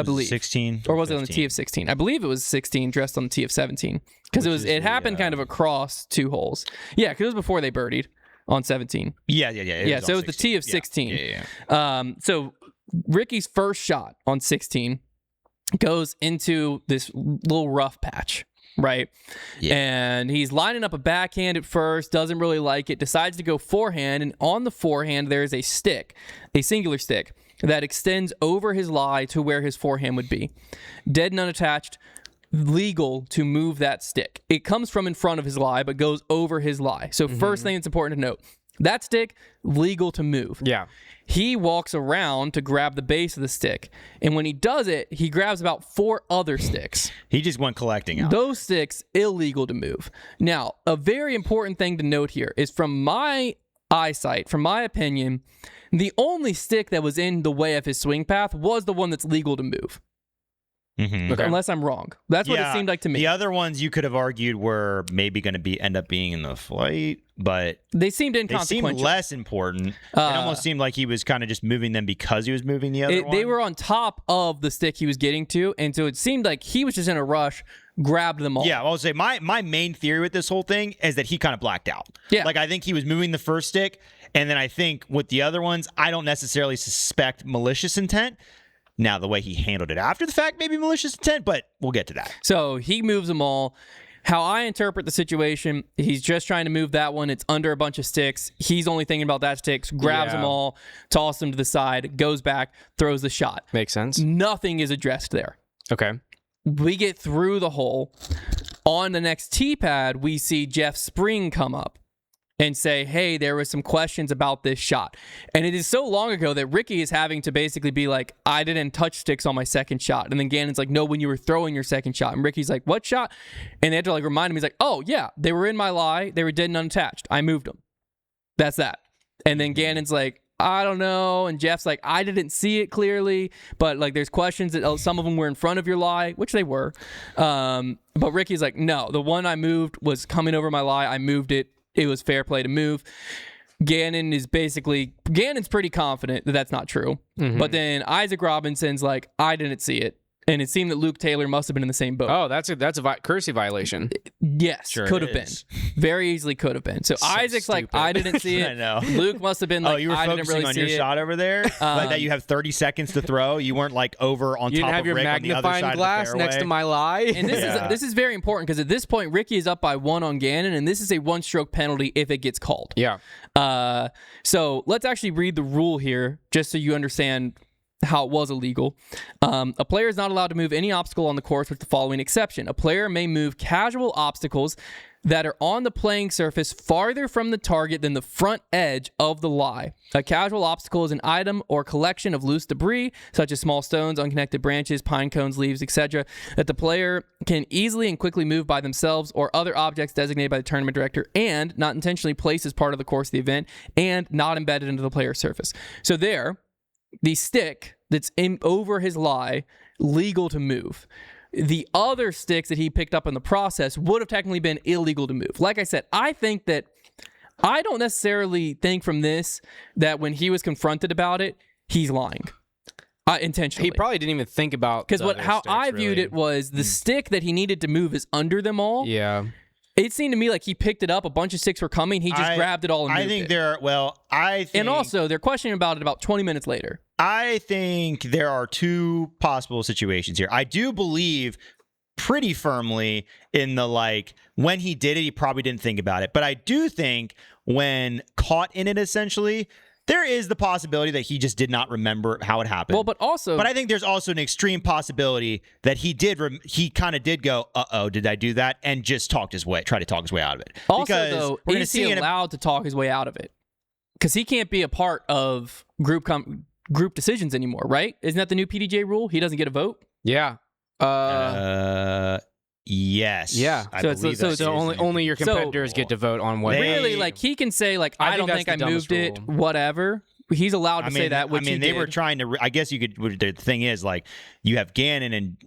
believe 16
or was 15? It on the tee of 16? I believe it was 16 dressed on the tee of 17 because it happened kind of across 2 holes. Yeah, because it was before they birdied on 17.
Yeah.
So it was the tee of 16. So Ricky's first shot on 16 goes into this little rough patch, right? Yeah. And he's lining up a backhand at first, doesn't really like it, decides to go forehand, and on the forehand there is a stick, a singular stick, that extends over his lie to where his forehand would be. Dead and unattached, legal to move that stick. It comes from in front of his lie, but goes over his lie. So first thing that's important to note, that stick, legal to move.
Yeah.
He walks around to grab the base of the stick. And when he does it, he grabs about 4 other sticks.
He just went collecting out.
Those sticks, illegal to move. Now, a very important thing to note here is from my eyesight, from my opinion, the only stick that was in the way of his swing path was the one that's legal to move. Okay. Unless I'm wrong. That's what it seemed like to me.
The other ones you could have argued were maybe going to end up being in the flight, but
they seemed inconsequential.
They seemed less important. It almost seemed like he was kind of just moving them because he was moving the other one.
They were on top of the stick he was getting to, and so it seemed like he was just in a rush, grabbed them all.
Yeah, I would say my main theory with this whole thing is that he kind of blacked out.
Yeah.
Like, I think he was moving the first stick, and then I think with the other ones, I don't necessarily suspect malicious intent. Now, the way he handled it after the fact, maybe malicious intent, but we'll get to that.
So he moves them all. How I interpret the situation, he's just trying to move that one. It's under a bunch of sticks. He's only thinking about that sticks, grabs them all, tosses them to the side, goes back, throws the shot.
Makes sense.
Nothing is addressed there.
Okay.
We get through the hole. On the next tee pad, we see Jeff Spring come up and say, hey, there was some questions about this shot. And it is so long ago that Ricky is having to basically be like, I didn't touch sticks on my second shot. And then Gannon's like, no, when you were throwing your second shot. And Ricky's like, what shot? And they had to like remind him. He's like, oh, yeah, they were in my lie. They were dead and unattached. I moved them. That's that. And then Gannon's like, I don't know. And Jeff's like, I didn't see it clearly, but like there's questions that some of them were in front of your lie, which they were. But Ricky's like, no, the one I moved was coming over my lie. I moved it. It was fair play to move. Gannon's pretty confident that that's not true. But then Isaac Robinson's like, I didn't see it. And it seemed that Luke Taylor must have been in the same boat.
Oh, that's a courtesy violation.
Yes,
sure
could have been. Very easily could have been. So Isaac's
stupid.
like, I didn't see it.
I know.
Luke must have been like,
you were
I
focusing
didn't really
on
see
your
it.
shot over there? Like that you have 30 seconds to throw? You weren't like over on
You
top
didn't have
of
your
Rick on the other
magnifying
side
glass
of the fairway?
next to my lie.
And this is very important because at this point, Ricky is up by 1 on Gannon, and this is a 1-stroke penalty if it gets called.
Yeah.
So let's actually read the rule here just so you understand how it was illegal. A player is not allowed to move any obstacle on the course with the following exception. A player may move casual obstacles that are on the playing surface farther from the target than the front edge of the lie. A casual obstacle is an item or collection of loose debris, such as small stones, unconnected branches, pine cones, leaves, etc., that the player can easily and quickly move by themselves, or other objects designated by the tournament director and not intentionally placed as part of the course of the event and not embedded into the player's surface. So there, the stick that's over his lie, legal to move. The other sticks that he picked up in the process would have technically been illegal to move. Like I said, I don't necessarily think from this that when he was confronted about it, he's lying intentionally.
He probably didn't even think about
because how I viewed it was the stick that he needed to move is under them all.
Yeah.
It seemed to me like he picked it up. A bunch of sticks were coming. He just grabbed it all and moved it. And also, they're questioning about it about 20 minutes later.
I think there are 2 possible situations here. I do believe pretty firmly in the when he did it, he probably didn't think about it. But I do think when caught in it, essentially, there is the possibility that he just did not remember how it happened.
Well, but I
think there's also an extreme possibility that he kind of did go, uh-oh, did I do that? And just try to talk his way out of it.
Also, though, is he allowed to talk his way out of it? Because he can't be a part of group decisions anymore, right? Isn't that the new PDJ rule? He doesn't get a vote?
Yeah.
Yes.
Yeah.
So
only your competitors get to vote on what.
Really, he can say I don't think I moved it, whatever. He's allowed to say that. Which
they were trying to. I guess you could. The thing is, you have Gannon and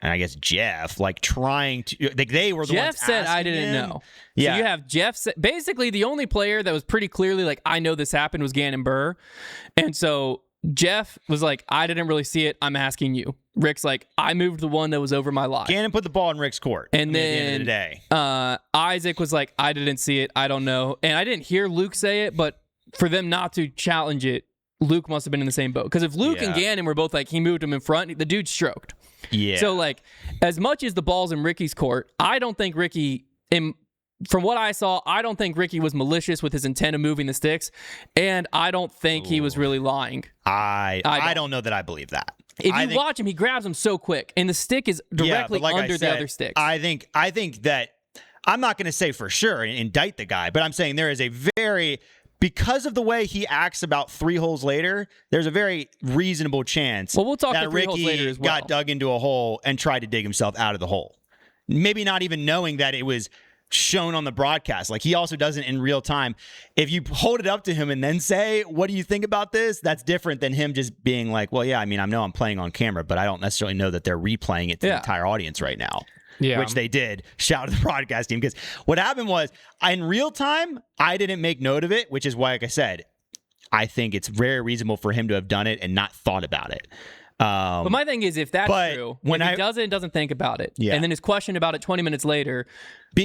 and I guess Jeff, like trying to, like they were the
Jeff
ones
said I
asking
didn't
him.
know.
Yeah.
So you have Jeff. Basically, the only player that was pretty clearly like, I know this happened was Gannon Burr. And so Jeff was like, I didn't really see it. I'm asking you. Rick's like, I moved the one that was over my lie.
Gannon put the ball in Rick's court.
And then
at the end of the day.
Isaac was like, I didn't see it. I don't know. And I didn't hear Luke say it, but for them not to challenge it, Luke must have been in the same boat. Because if Luke and Gannon were both like, he moved him in front, the dude stroked.
Yeah.
So, like, as much as the ball's in Ricky's court, I don't think Ricky, from what I saw, I don't think Ricky was malicious with his intent of moving the sticks. And I don't think he was really lying.
I don't know that I believe that.
If you watch him, he grabs him so quick, and the stick is directly under the other sticks.
I think that, I'm not going to say for sure and indict the guy, but I'm saying there is a very, because of the way he acts about 3 holes later, there's a very reasonable chance
we'll talk
that
to 3 holes
Ricky
later as well.
got dug into a hole and tried to dig himself out of the hole. Maybe not even knowing that it was shown on the broadcast. Like, he also doesn't in real time. If you hold it up to him and then say, what do you think about this? That's different than him just being like, well, yeah, I mean, I know I'm playing on camera, but I don't necessarily know that they're replaying it to the entire audience right now.
Yeah.
Which they did. Shout out to the broadcast team. Because what happened was, in real time, I didn't make note of it, which is why, like I said, I think it's very reasonable for him to have done it and not thought about it.
But my thing is, if that's true, when he does it and doesn't think about it, and then is questioned about it 20 minutes later,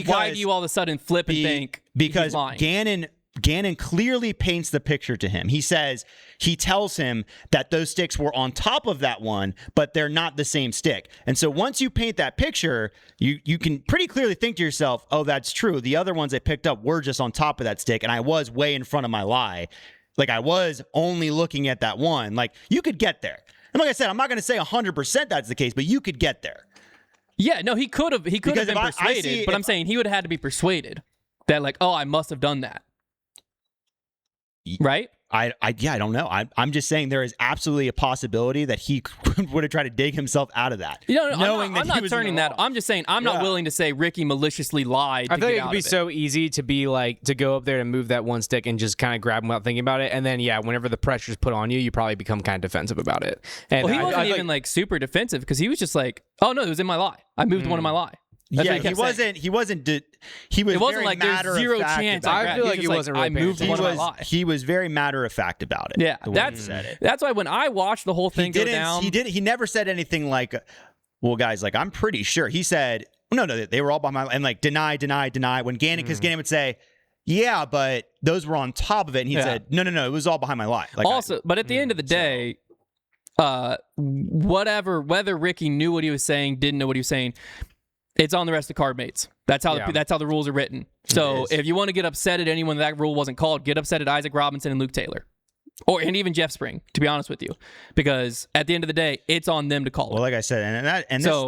why do you all of a sudden flip and think
because
he's lying?
Gannon clearly paints the picture to him. He tells him that those sticks were on top of that one, but they're not the same stick. And so once you paint that picture, you can pretty clearly think to yourself, oh, that's true. The other ones I picked up were just on top of that stick, and I was way in front of my lie. Like, I was only looking at that one. Like, you could get there. And like I said, I'm not going to say 100% that's the case, but you could get there.
Yeah, no, he could have been persuaded, but I'm saying he would have had to be persuaded that, like, oh, I must have done that. Right?
I don't know. I'm just saying there is absolutely a possibility that he would have tried to dig himself out of that.
No, I'm not turning that. I'm just saying I'm not willing to say Ricky maliciously lied.
I think it would be so easy to be like, to go up there and move that one stick and just kind of grab him without thinking about it. And then, whenever the pressure's put on you, you probably become kind of defensive about it. And
well, he wasn't even like super defensive, because he was just like, oh no, it was in my lie. I moved one in my lie. That's
he was
it wasn't
very
like
matter
there's
of
zero
fact
chance.
about it.
I feel like he wasn't really
I moved
paying
one of my lie.
He was very matter of fact about it.
Yeah, that's why when I watched the whole thing go down,
he never said anything like, well, guys, like, I'm pretty sure. He said, no, they were all by my, and like, deny. When Gannon, because Gannon would say, yeah, but those were on top of it. And he said, no, it was all behind my lie. Like,
also, but at the end of the day, whether Ricky knew what he was saying, didn't know what he was saying, it's on the rest of the card mates. That's how the rules are written. So if you want to get upset at anyone that rule wasn't called, get upset at Isaac Robinson and Luke Taylor. And even Jeff Spring, to be honest with you. Because at the end of the day, it's on them to call it.
Well, like I said,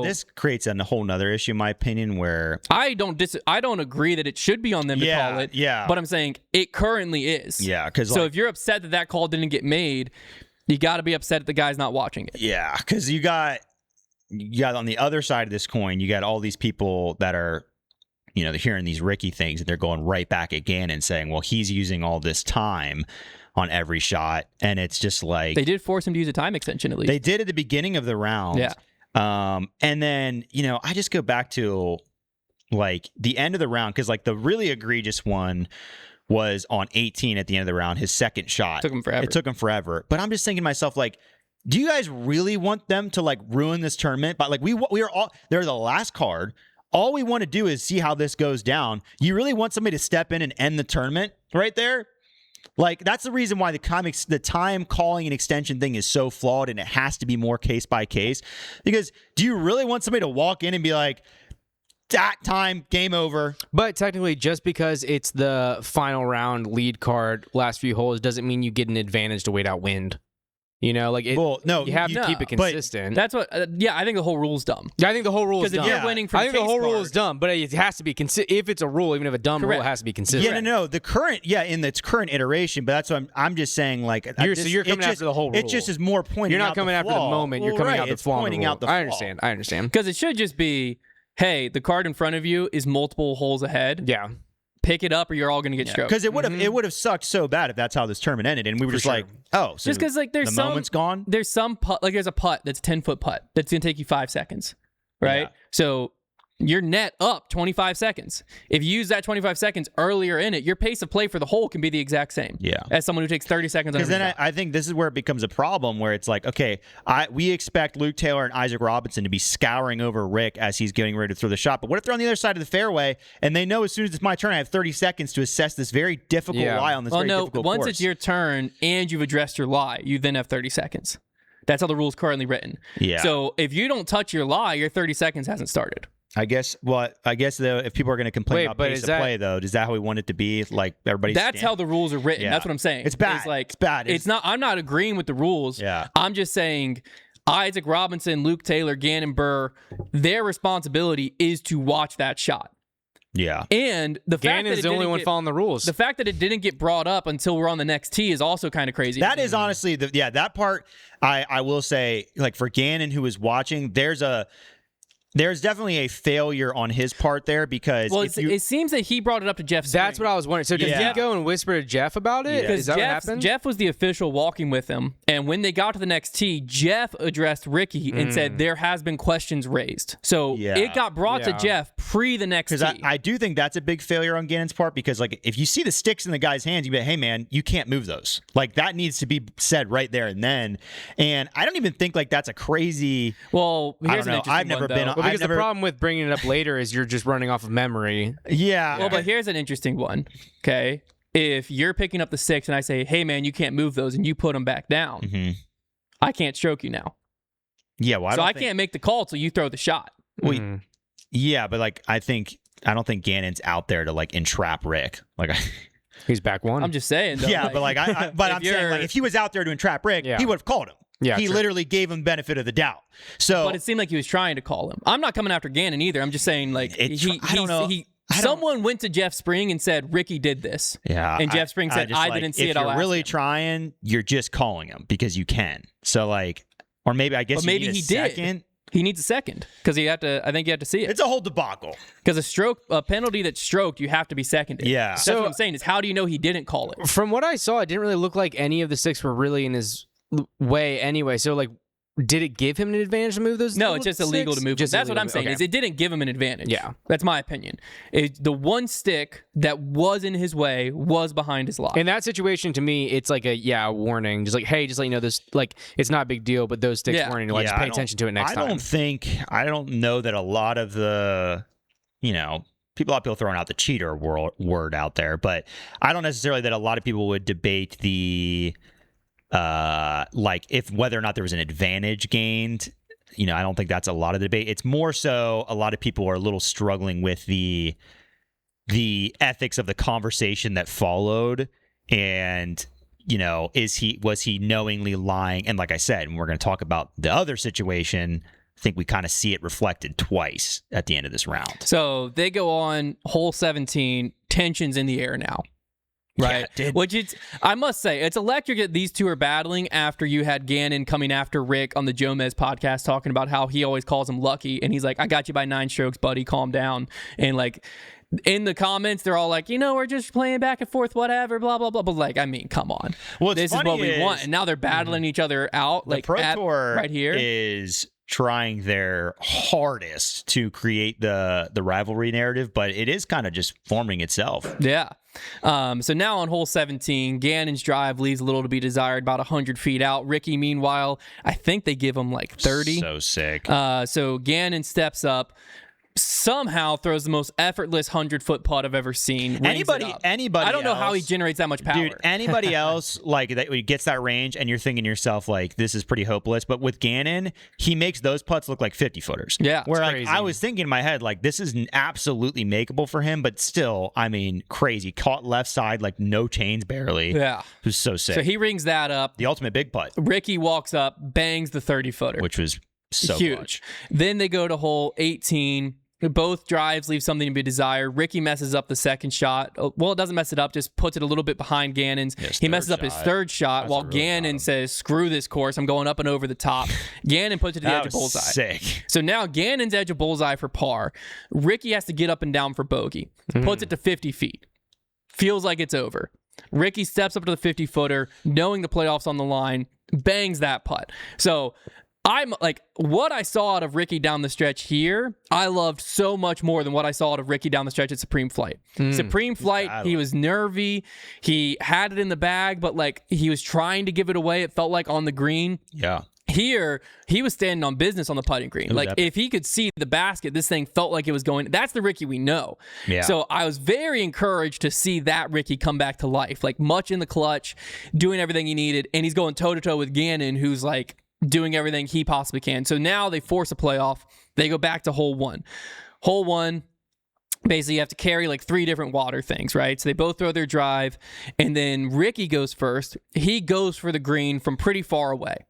this creates a whole nother issue, in my opinion, where
I don't agree that it should be on them to call it.
Yeah.
But I'm saying it currently is.
Yeah. Because
so if you're upset that call didn't get made, you got to be upset that the guy's not watching it.
Yeah, because you got on the other side of this coin, you got all these people that are, they're hearing these Ricky things and they're going right back at Gannon saying, well, he's using all this time on every shot. And it's just like,
they did force him to use a time extension at least.
They did at the beginning of the round.
Yeah.
And then, I just go back to like the end of the round, because like the really egregious one was on 18 at the end of the round, his second shot. It took him forever. But I'm just thinking to myself, like, do you guys really want them to like ruin this tournament? But like we are all, they're the last card. All we want to do is see how this goes down. You really want somebody to step in and end the tournament right there? Like, that's the reason why the time calling and extension thing is so flawed, and it has to be more case by case. Because do you really want somebody to walk in and be like, that time, game over?
But technically, just because it's the final round lead card, last few holes, doesn't mean you get an advantage to wait out wind. You have to keep it consistent.
That's what. I think the whole rule's dumb.
Yeah, I think the whole rule is dumb.
Because if you're winning from
I think the whole rule is dumb, but it has to be consistent. If it's a rule, even if a dumb rule, it has to be consistent.
Yeah, the current, in its current iteration, but that's what I'm just saying. Like,
you're coming after the whole rule.
It just is more pointing.
You're not coming after the moment. You're coming out the flaw.
Pointing out the flaw.
I understand.
Because it should just be, hey, the card in front of you is multiple holes ahead.
Yeah.
Pick it up or you're all going to get stroked.
Because it would have sucked so bad if that's how this tournament ended, and we were just like, oh, so
just because like there's
the moment's gone.
There's some putt, like there's a putt that's 10-foot putt that's going to take you 5 seconds. right?
Yeah.
So you're net up 25 seconds. If you use that 25 seconds earlier in it, your pace of play for the hole can be the exact same.
Yeah.
As someone who takes 30 seconds.
Because then I think this is where it becomes a problem, where it's like, okay, we expect Luke Taylor and Isaac Robinson to be scouring over Rick as he's getting ready to throw the shot. But what if they're on the other side of the fairway and they know as soon as it's my turn, I have 30 seconds to assess this very difficult lie on this very difficult
once
course.
it's your turn and you've addressed your lie, you then have 30 seconds. That's how the rule's currently written.
Yeah.
So if you don't touch your lie, your 30 seconds hasn't started.
I guess though, if people are going to complain about pace of play, though, is that how we want it to be? Like everybody's.
That's how the rules are written.
Yeah.
That's what I'm saying.
It's bad. It's bad.
It's not. I'm not agreeing with the rules.
Yeah.
I'm just saying, Isaac Robinson, Luke Taylor, Gannon Burr, their responsibility is to watch that shot.
Yeah.
And the fact
Gannon
that
is the only one following the rules.
The fact that it didn't get brought up until we're on the next tee is also kind of crazy.
That is honestly that part. I will say, like, for Gannon, who is watching, there's definitely a failure on his part there, because
it seems that he brought it up to Jeff Spring.
That's what I was wondering. So did he go and whisper to Jeff about it?
Because
Is that what happened?
Jeff was the official walking with him, and when they got to the next tee, Jeff addressed Ricky and said there has been questions raised. So it got brought to Jeff pre the next tee.
Because I do think that's a big failure on Gannon's part, because like if you see the sticks in the guy's hands, you be like, hey man, you can't move those. Like that needs to be said right there and then. And I don't even think like that's a crazy.
Well, here's
I don't know. I've never been.
Well, because the problem with bringing it up later is you're just running off of memory.
Yeah.
Well, but here's an interesting one. Okay, if you're picking up the six and I say, hey man, you can't move those, and you put them back down, I can't stroke you now.
Yeah. Well,
so I can't make the call till you throw the shot.
Well, yeah, but like I don't think Gannon's out there to like entrap Rick. Like
he's back one.
I'm just saying. Though,
yeah, but like I'm saying, like if he was out there to entrap Rick, he would have called him.
Yeah,
he literally gave him benefit of the doubt. So,
but it seemed like he was trying to call him. I'm not coming after Gannon either. I'm just saying, like,
I don't know.
Someone went to Jeff Spring and said Ricky did this.
Yeah,
and Jeff Spring said I didn't see it.
If you're really trying, you're just calling him because you can. So like, or maybe I guess
maybe
you need
he
a second.
did. He needs a second because I think you have to see it.
It's a whole debacle.
Because a penalty that's stroked, you have to be seconded.
Yeah.
That's what I'm saying is how do you know he didn't call it?
From what I saw, it didn't really look like any of the sticks were really in his way anyway. So like, did it give him an advantage to move those?
No, it's just illegal to move. That's what I'm saying.
Okay.
Is it didn't give him an advantage.
Yeah,
that's my opinion. The one stick that was in his way was behind his lock.
In that situation, to me, it's like a warning. Just like, hey, just let you know this. Like, it's not a big deal, but those sticks weren't. Like, just pay attention to it next time.
I don't know that a lot of the, people throwing out the cheater word out there, but I don't necessarily that a lot of people would debate the. Like if whether or not there was an advantage gained, I don't think that's a lot of the debate. It's more so a lot of people are a little struggling with the ethics of the conversation that followed, and was he knowingly lying? And like I said, and we're going to talk about the other situation, I think we kind of see it reflected twice at the end of this round.
So they go on hole 17, tensions in the air now. Right, which I must say, it's electric that these two are battling after you had Gannon coming after Rick on the Jomez podcast talking about how he always calls him lucky, and he's like, I got you by 9 strokes, buddy, calm down. And like in the comments, they're all like, we're just playing back and forth, whatever, blah, blah, blah. But like, I mean, come on.
Well,
this is what we want. And now they're battling each other out.
The
like
Pro Tour
right here
is trying their hardest to create the rivalry narrative, but it is kind of just forming itself.
Yeah. So now on hole 17, Gannon's drive leaves a little to be desired, about 100 feet out. Ricky, meanwhile, I think they give him like 30.
So sick.
So Gannon steps up, somehow throws the most effortless 100-foot putt I've ever seen.
Anybody
I don't know how he generates that much power.
Dude, anybody else like that gets that range and you're thinking to yourself like this is pretty hopeless, but with Gannon, he makes those putts look like 50-footers.
Yeah.
Where like, I was thinking in my head like this is absolutely makeable for him, but still, I mean, crazy. Caught left side like no chains barely.
Yeah.
It was so sick.
So he rings that up.
The ultimate big putt.
Ricky walks up, bangs the 30-footer.
Which was so
huge.
Clutch.
Then they go to hole 18. Both drives leave something to be desired. Ricky messes up the second shot. Well, it doesn't mess it up, just puts it a little bit behind Gannon's. He messes up his third shot while Gannon says, screw this course, I'm going up and over the top. Gannon puts it to the edge of bullseye.
Sick.
So now Gannon's edge of bullseye for par. Ricky has to get up and down for bogey. Puts it to 50 feet. Feels like it's over. Ricky steps up to the 50-footer, knowing the playoffs on the line, bangs that putt. So I'm like, what I saw out of Ricky down the stretch here, I loved so much more than what I saw out of Ricky down the stretch at Supreme Flight. Supreme Flight, he was nervy. He had it in the bag, but like he was trying to give it away. It felt like on the green.
Yeah.
Here, he was standing on business on the putting green. Like, if he could see the basket, this thing felt like it was going. That's the Ricky we know.
Yeah.
So I was very encouraged to see that Ricky come back to life. Like, much in the clutch, doing everything he needed. And he's going toe-to-toe with Gannon, who's like doing everything he possibly can. So now they force a playoff. They go back to hole one. Hole one, basically you have to carry like 3 different water things, right? So they both throw their drive. And then Ricky goes first. He goes for the green from pretty far away.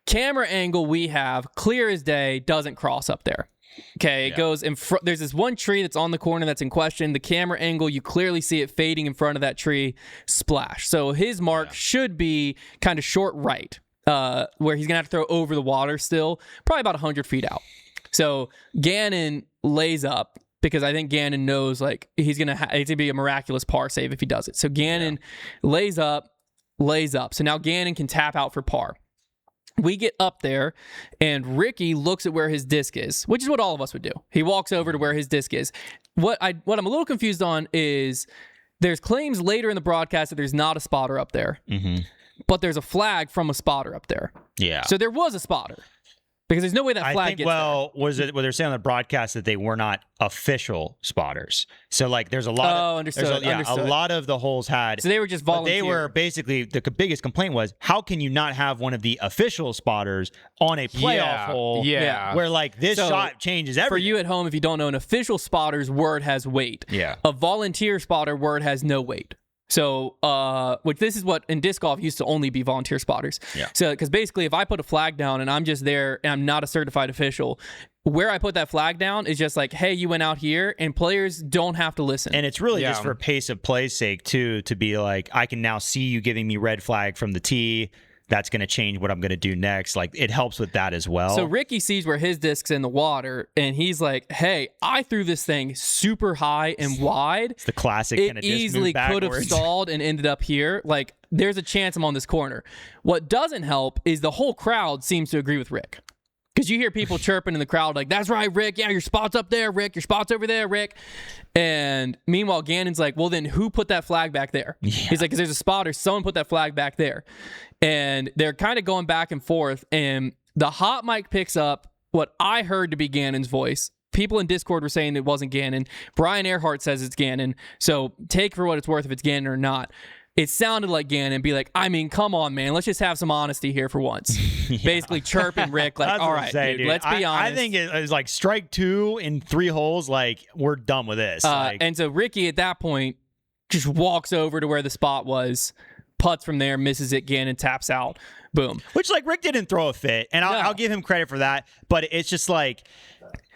Camera angle we have, clear as day, doesn't cross up there. Okay, it goes in front. There's this one tree that's on the corner that's in question. The camera angle, you clearly see it fading in front of that tree. Splash. So his mark should be kind of short right, where he's going to have to throw over the water still, probably about 100 feet out. So Gannon lays up because I think Gannon knows like he's going to be a miraculous par save if he does it. So Gannon lays up. So now Gannon can tap out for par. We get up there, and Ricky looks at where his disc is, which is what all of us would do. He walks over to where his disc is. What I'm a little confused on is there's claims later in the broadcast that there's not a spotter up there, but there's a flag from a spotter up there.
Yeah.
So there was a spotter. Because there's no way that flag gets there.
Was it what they're saying on the broadcast that they were not official spotters? So like there's a lot of
understood.
a lot of the holes had.
So they were just volunteer.
They were basically the biggest complaint was how can you not have one of the official spotters on a playoff hole?
Yeah.
Where like this shot changes everything.
For you at home, if you don't know, an official spotter's word has weight.
Yeah.
A volunteer spotter word has no weight. So, which this is what in disc golf used to only be volunteer spotters.
Yeah.
So, because basically, if I put a flag down and I'm just there and I'm not a certified official, where I put that flag down is just like, hey, you went out here, and players don't have to listen.
And it's really just for pace of play's sake too, to be like, I can now see you giving me red flag from the tee. That's going to change what I'm going to do next. Like, it helps with that as well.
So Ricky sees where his disc's in the water, and he's like, hey, I threw this thing super high and wide.
It's the classic kind of disc
easily
move
could have
backwards.
stalled and ended up here. Like, there's a chance I'm on this corner. What doesn't help is the whole crowd seems to agree with Rick. Because you hear people chirping in the crowd like, that's right, Rick. Yeah, your spot's up there, Rick. Your spot's over there, Rick. And meanwhile, Gannon's like, well, then who put that flag back there? Yeah. He's like, because there's a spotter. Someone put that flag back there. And they're kind of going back and forth. And the hot mic picks up what I heard to be Gannon's voice. People in Discord were saying it wasn't Gannon. Brian Earhart says it's Gannon. So take for what it's worth if it's Gannon or not. It sounded like Gannon be like, I mean, come on, man. Let's just have some honesty here for once. Basically chirping Rick like, all right, dude, let's be honest.
I think it was like strike 2 in 3 holes. Like, we're done with this.
And so Ricky at that point just walks over to where the spot was, putts from there, misses it, Gannon taps out. Boom.
Which, like, Rick didn't throw a fit. And I'll give him credit for that. But it's just like,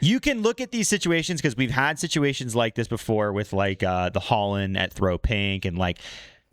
you can look at these situations because we've had situations like this before with like the Holland at Throw Pink and like,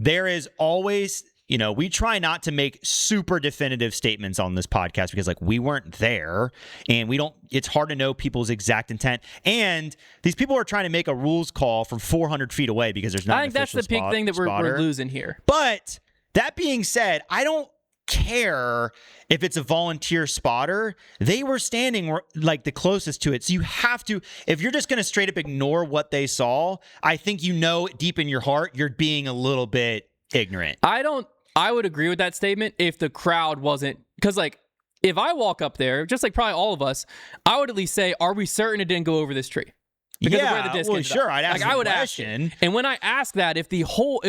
there is always, you know, we try not to make super definitive statements on this podcast because, like, we weren't there and it's hard to know people's exact intent. And these people are trying to make a rules call from 400 feet away because there's not an official
that's the big thing that we're losing here.
But that being said, I don't care if it's a volunteer spotter. They were standing like the closest to it. So you have to, if you're just going to straight up ignore what they saw, I think you know deep in your heart you're being a little bit ignorant.
I would agree with that statement if the crowd wasn't, because like if I walk up there, just like probably all of us, I would at least say, are we certain it didn't go over this tree? Because of where the disc ended up.
I'd ask
like, I would
question.
Ask it. And when I ask that, if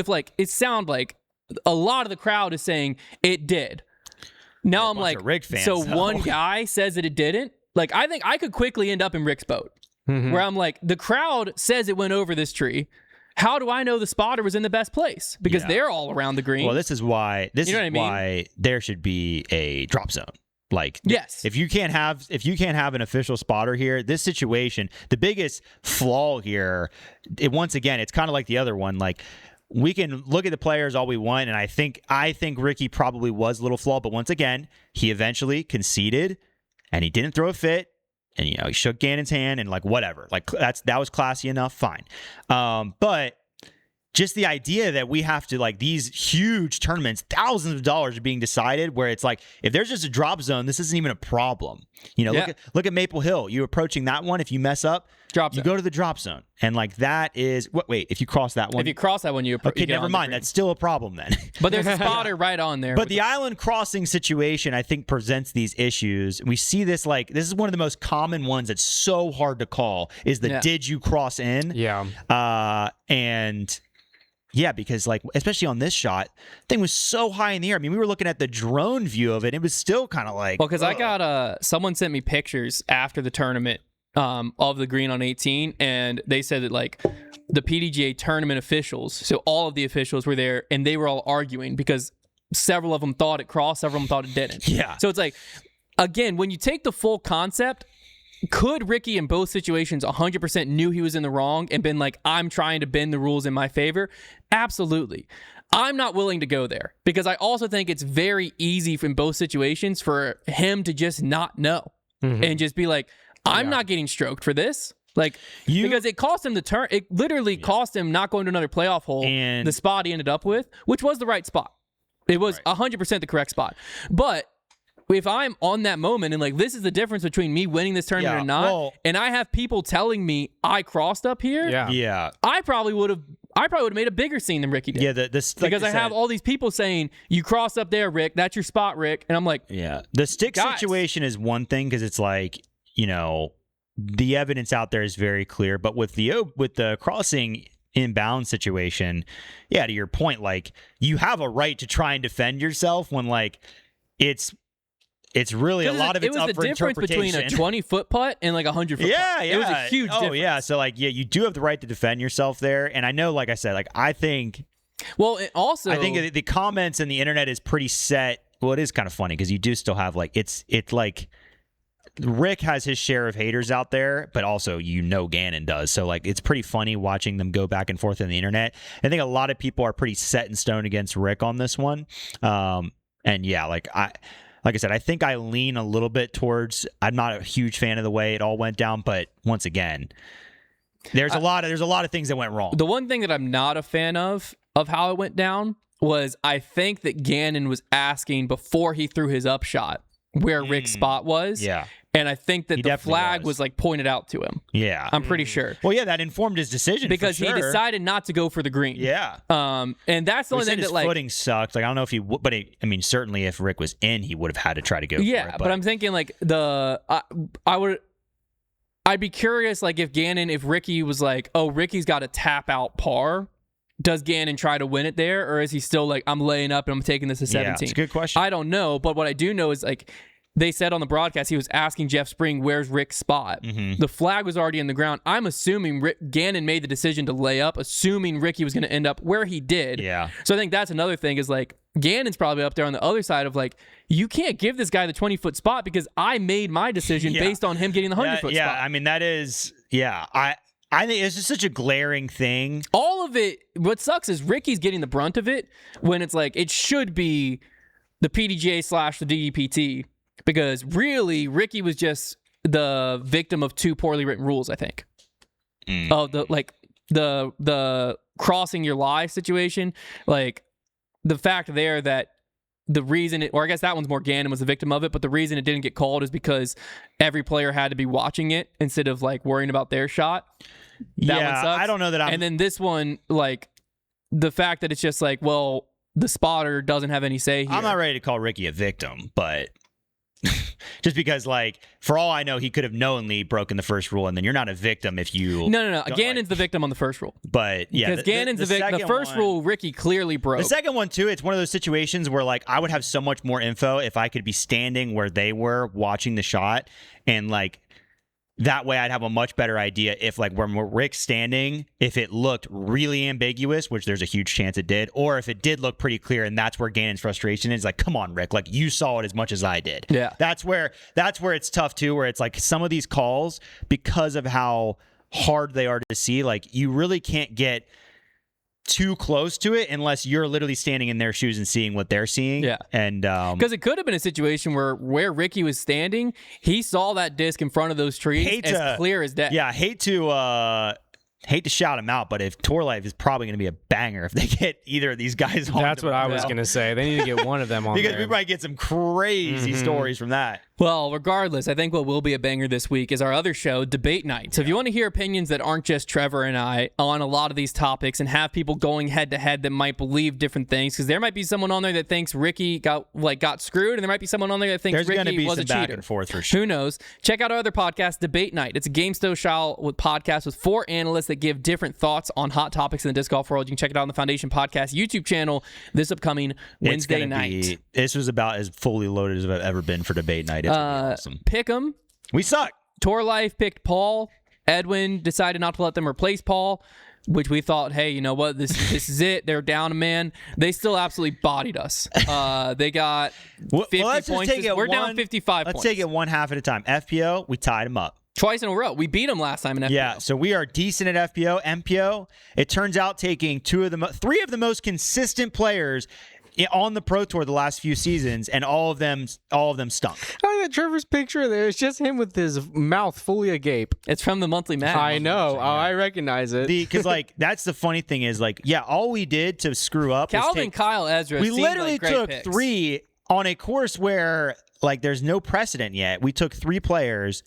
like it sound like a lot of the crowd is saying it did. Now I'm like,
Rick fans,
so one guy says that it didn't. Like, I think I could quickly end up in Rick's boat, where I'm like, the crowd says it went over this tree. How do I know the spotter was in the best place? Because they're all around the green.
Well, this is why why there should be a drop zone. Like,
yes,
if you can't have an official spotter here, this situation, the biggest flaw here, once again, it's kind of like the other one, like. We can look at the players all we want, and I think Ricky probably was a little flawed, but once again, he eventually conceded, and he didn't throw a fit, and he shook Gannon's hand, and like whatever, like that was classy enough, fine. But just the idea that we have to, like, these huge tournaments, thousands of dollars are being decided, where it's like, if there's just a drop zone, this isn't even a problem. You know, look at Maple Hill. You approaching that one, if you mess up, you go to the drop zone. And like that is wait, if you cross that one.
If you cross that one,
okay, never mind. That's still a problem then.
But there's a spotter right on there.
But the island crossing situation, I think, presents these issues. We see this, like, this is one of the most common ones that's so hard to call, is the did you cross in?
Yeah.
And yeah, because like, especially on this shot, thing was so high in the air. I mean, we were looking at the drone view of it. It was still kind of like,
well, because I got someone sent me pictures after the tournament of the green on 18, and they said that like the PDGA tournament officials, so all of the officials were there, and they were all arguing because several of them thought it crossed, several of them thought it didn't.
Yeah.
So it's like, again, when you take the full concept, could Ricky in both situations 100% knew he was in the wrong and been like, I'm trying to bend the rules in my favor? Absolutely. I'm not willing to go there because I also think it's very easy in both situations for him to just not know and just be like, I'm not getting stroked for this. Like, because it cost him the turn. It literally cost him not going to another playoff hole, and the spot he ended up with, which was the right spot. It was 100% the correct spot. But if I'm on that moment and like, this is the difference between me winning this tournament or not, and I have people telling me I crossed up here, I probably would have made a bigger scene than Ricky did.
Yeah,
because I have all these people saying, you crossed up there, Rick. That's your spot, Rick. And I'm like,
the stick situation is one thing because it's like, you know, the evidence out there is very clear. But with the crossing inbound situation, to your point, like, you have a right to try and defend yourself when like it's really a lot of it's up for interpretation.
It was a difference between a 20-foot putt and like a 100-foot putt. It was a huge difference.
Yeah. So like, you do have the right to defend yourself there. And I know, like I said, like, I think the comments and the internet is pretty set. Well, it is kind of funny because you do still have like, it's like Rick has his share of haters out there, but also, you know, Gannon does. So like, it's pretty funny watching them go back and forth on the internet. I think a lot of people are pretty set in stone against Rick on this one. And yeah, like I said, I think I lean a little bit towards, I'm not a huge fan of the way it all went down, but once again, there's a lot of things that went wrong.
The one thing that I'm not a fan of how it went down was, I think that Gannon was asking before he threw his upshot where Rick's spot was.
Yeah.
And I think that the flag was like pointed out to him.
Yeah.
I'm pretty sure.
Well, yeah, that informed his decision
because he decided not to go for the green.
Yeah.
And that's the only thing that, like,
footing sucked. Like, I don't know if he would, but I mean, certainly if Rick was in, he would have had to try to go for it.
Yeah, but I'm thinking like I'd be curious, like, if Ricky was like, oh, Ricky's got a tap out par, does Gannon try to win it there, or is he still like, I'm laying up and I'm taking this to 17?
Yeah, it's a good question.
I don't know, but what I do know is, like, they said on the broadcast he was asking Jeff Spring, where's Rick's spot? The flag was already in the ground. I'm assuming Gannon made the decision to lay up, assuming Ricky was going to end up where he did.
Yeah.
So I think that's another thing is, like, Gannon's probably up there on the other side of, like, you can't give this guy the 20-foot spot because I made my decision based on him getting the 100-foot spot.
Yeah, I mean, that is, I think it's just such a glaring thing.
All of it, what sucks is Ricky's getting the brunt of it when it's like, it should be the PDGA / the DEPT, because really, Ricky was just the victim of two poorly written rules, I think. Of the crossing your lie situation. Like, the fact there that the reason or I guess that one's more Gannon was the victim of it, but the reason it didn't get called is because every player had to be watching it instead of like worrying about their shot. That one sucks.
I don't know that
And then this one, like, the fact that it's just like, well, the spotter doesn't have any say here.
I'm not ready to call Ricky a victim, but just because, like, for all I know, he could have knowingly broken the first rule, and then you're not a victim if you...
No. Gannon's the victim on the first rule.
But, yeah.
Because Gannon's the victim. The first rule, Ricky clearly broke.
The second one, too, it's one of those situations where, like, I would have so much more info if I could be standing where they were watching the shot, and, like, that way I'd have a much better idea if, like, where Rick's standing, if it looked really ambiguous, which there's a huge chance it did, or if it did look pretty clear, and that's where Gannon's frustration is. Like, come on, Rick, like, you saw it as much as I did.
Yeah.
That's where it's tough, too, where it's like some of these calls, because of how hard they are to see, like, you really can't get too close to it unless you're literally standing in their shoes and seeing what they're seeing.
Yeah.
And
because it could have been a situation where Ricky was standing, he saw that disc in front of those trees as clear as day.
Yeah, I hate to hate to shout them out, but if Tour Life is probably going to be a banger if they get either of these guys on.
That's what I was going to say. They need to get one of them on
because
there.
we might get some crazy stories from that.
Well, regardless, I think what will be a banger this week is our other show, Debate Night. So if you want to hear opinions that aren't just Trevor and I on a lot of these topics and have people going head-to-head that might believe different things, because there might be someone on there that thinks Ricky got screwed, and there might be someone on there that thinks
There's going to
Ricky
be
was
some
a cheater.
back and forth for sure.
Who knows? Check out our other podcast, Debate Night. It's a GameStone style podcast with 4 analysts that give different thoughts on hot topics in the disc golf world. You can check it out on the Foundation Podcast YouTube channel this upcoming Wednesday night.
This was about as fully loaded as I've ever been for Debate Night. It's gonna be awesome.
Pick 'em.
We suck.
Tour Life picked Paul. Edwin decided not to let them replace Paul, which we thought, hey, you know what? This is it. They're down a man. They still absolutely bodied us. They got 50
let's just
points.
take it
We're down 55
Let's
points.
take it one half at a time. FPO, we tied them up.
Twice in a row. We beat them last time in FPO.
Yeah, so we are decent at FPO. MPO, it turns out taking 3 of the most consistent players on the Pro Tour the last few seasons, and all of them stunk.
I like that Trevor's picture there. It's just him with his mouth fully agape.
It's from the monthly mag.
I know. I recognize it.
Because that's the funny thing is all we did to screw up was
Calvin, Kyle, Ezra.
we
seemed
literally
like great
took
picks.
3 on a course where there's no precedent yet. We took 3 players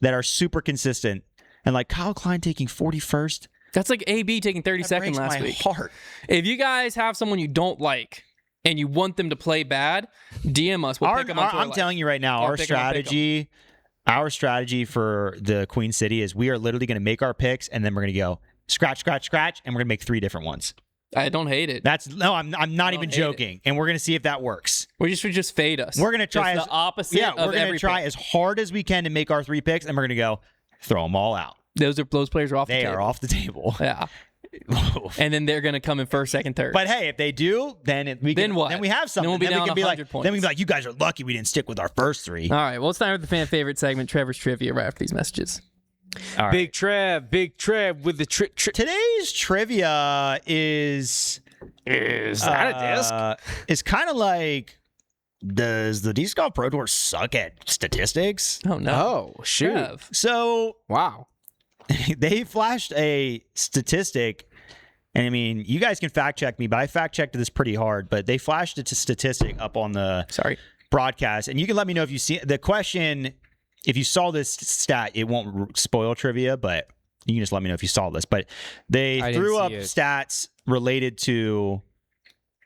that are super consistent, and Kyle Klein taking 41st.
That's like AB taking 32nd
breaks
last
my
week.
heart.
If you guys have someone you don't like and you want them to play bad, DM us. We'll pick them on Tour
I'm
Life.
telling you right now,
I'll
our
pick 'em, I'll pick 'em.
strategy for the Queen City is we are literally going to make our picks, and then we're going to go scratch, and we're going to make 3 different ones.
I don't hate it.
I'm not even joking, and we're going to see if that works.
We should just fade us.
We're going to try
the opposite.
Yeah,
of
we're going to try as hard as we can to make our 3 picks, and we're going to go throw them all out.
Those players are off.
They
the table.
are off the table.
Yeah. And then they're going to come in first, second, third.
But hey, if they do, then
what?
Then we have something.
Then we'll be down
we can be
100 points.
Then we can be like, you guys are lucky we didn't stick with our first 3.
All right. Well, it's time for the fan favorite segment, Trevor's Trivia, right after these messages.
All right.
Big Trev with the
Today's trivia is
that a disc?
It's kind of like, does the Disc Golf Pro Tour suck at statistics?
Oh, no.
Oh, shoot.
Trev.
So
Wow.
they flashed a statistic, and I mean, you guys can fact check me, but I fact checked this pretty hard. But they flashed a statistic up on the broadcast, and you can let me know if you see the question. If you saw this stat, it won't spoil trivia, but you can just let me know if you saw this. But they threw up stats related to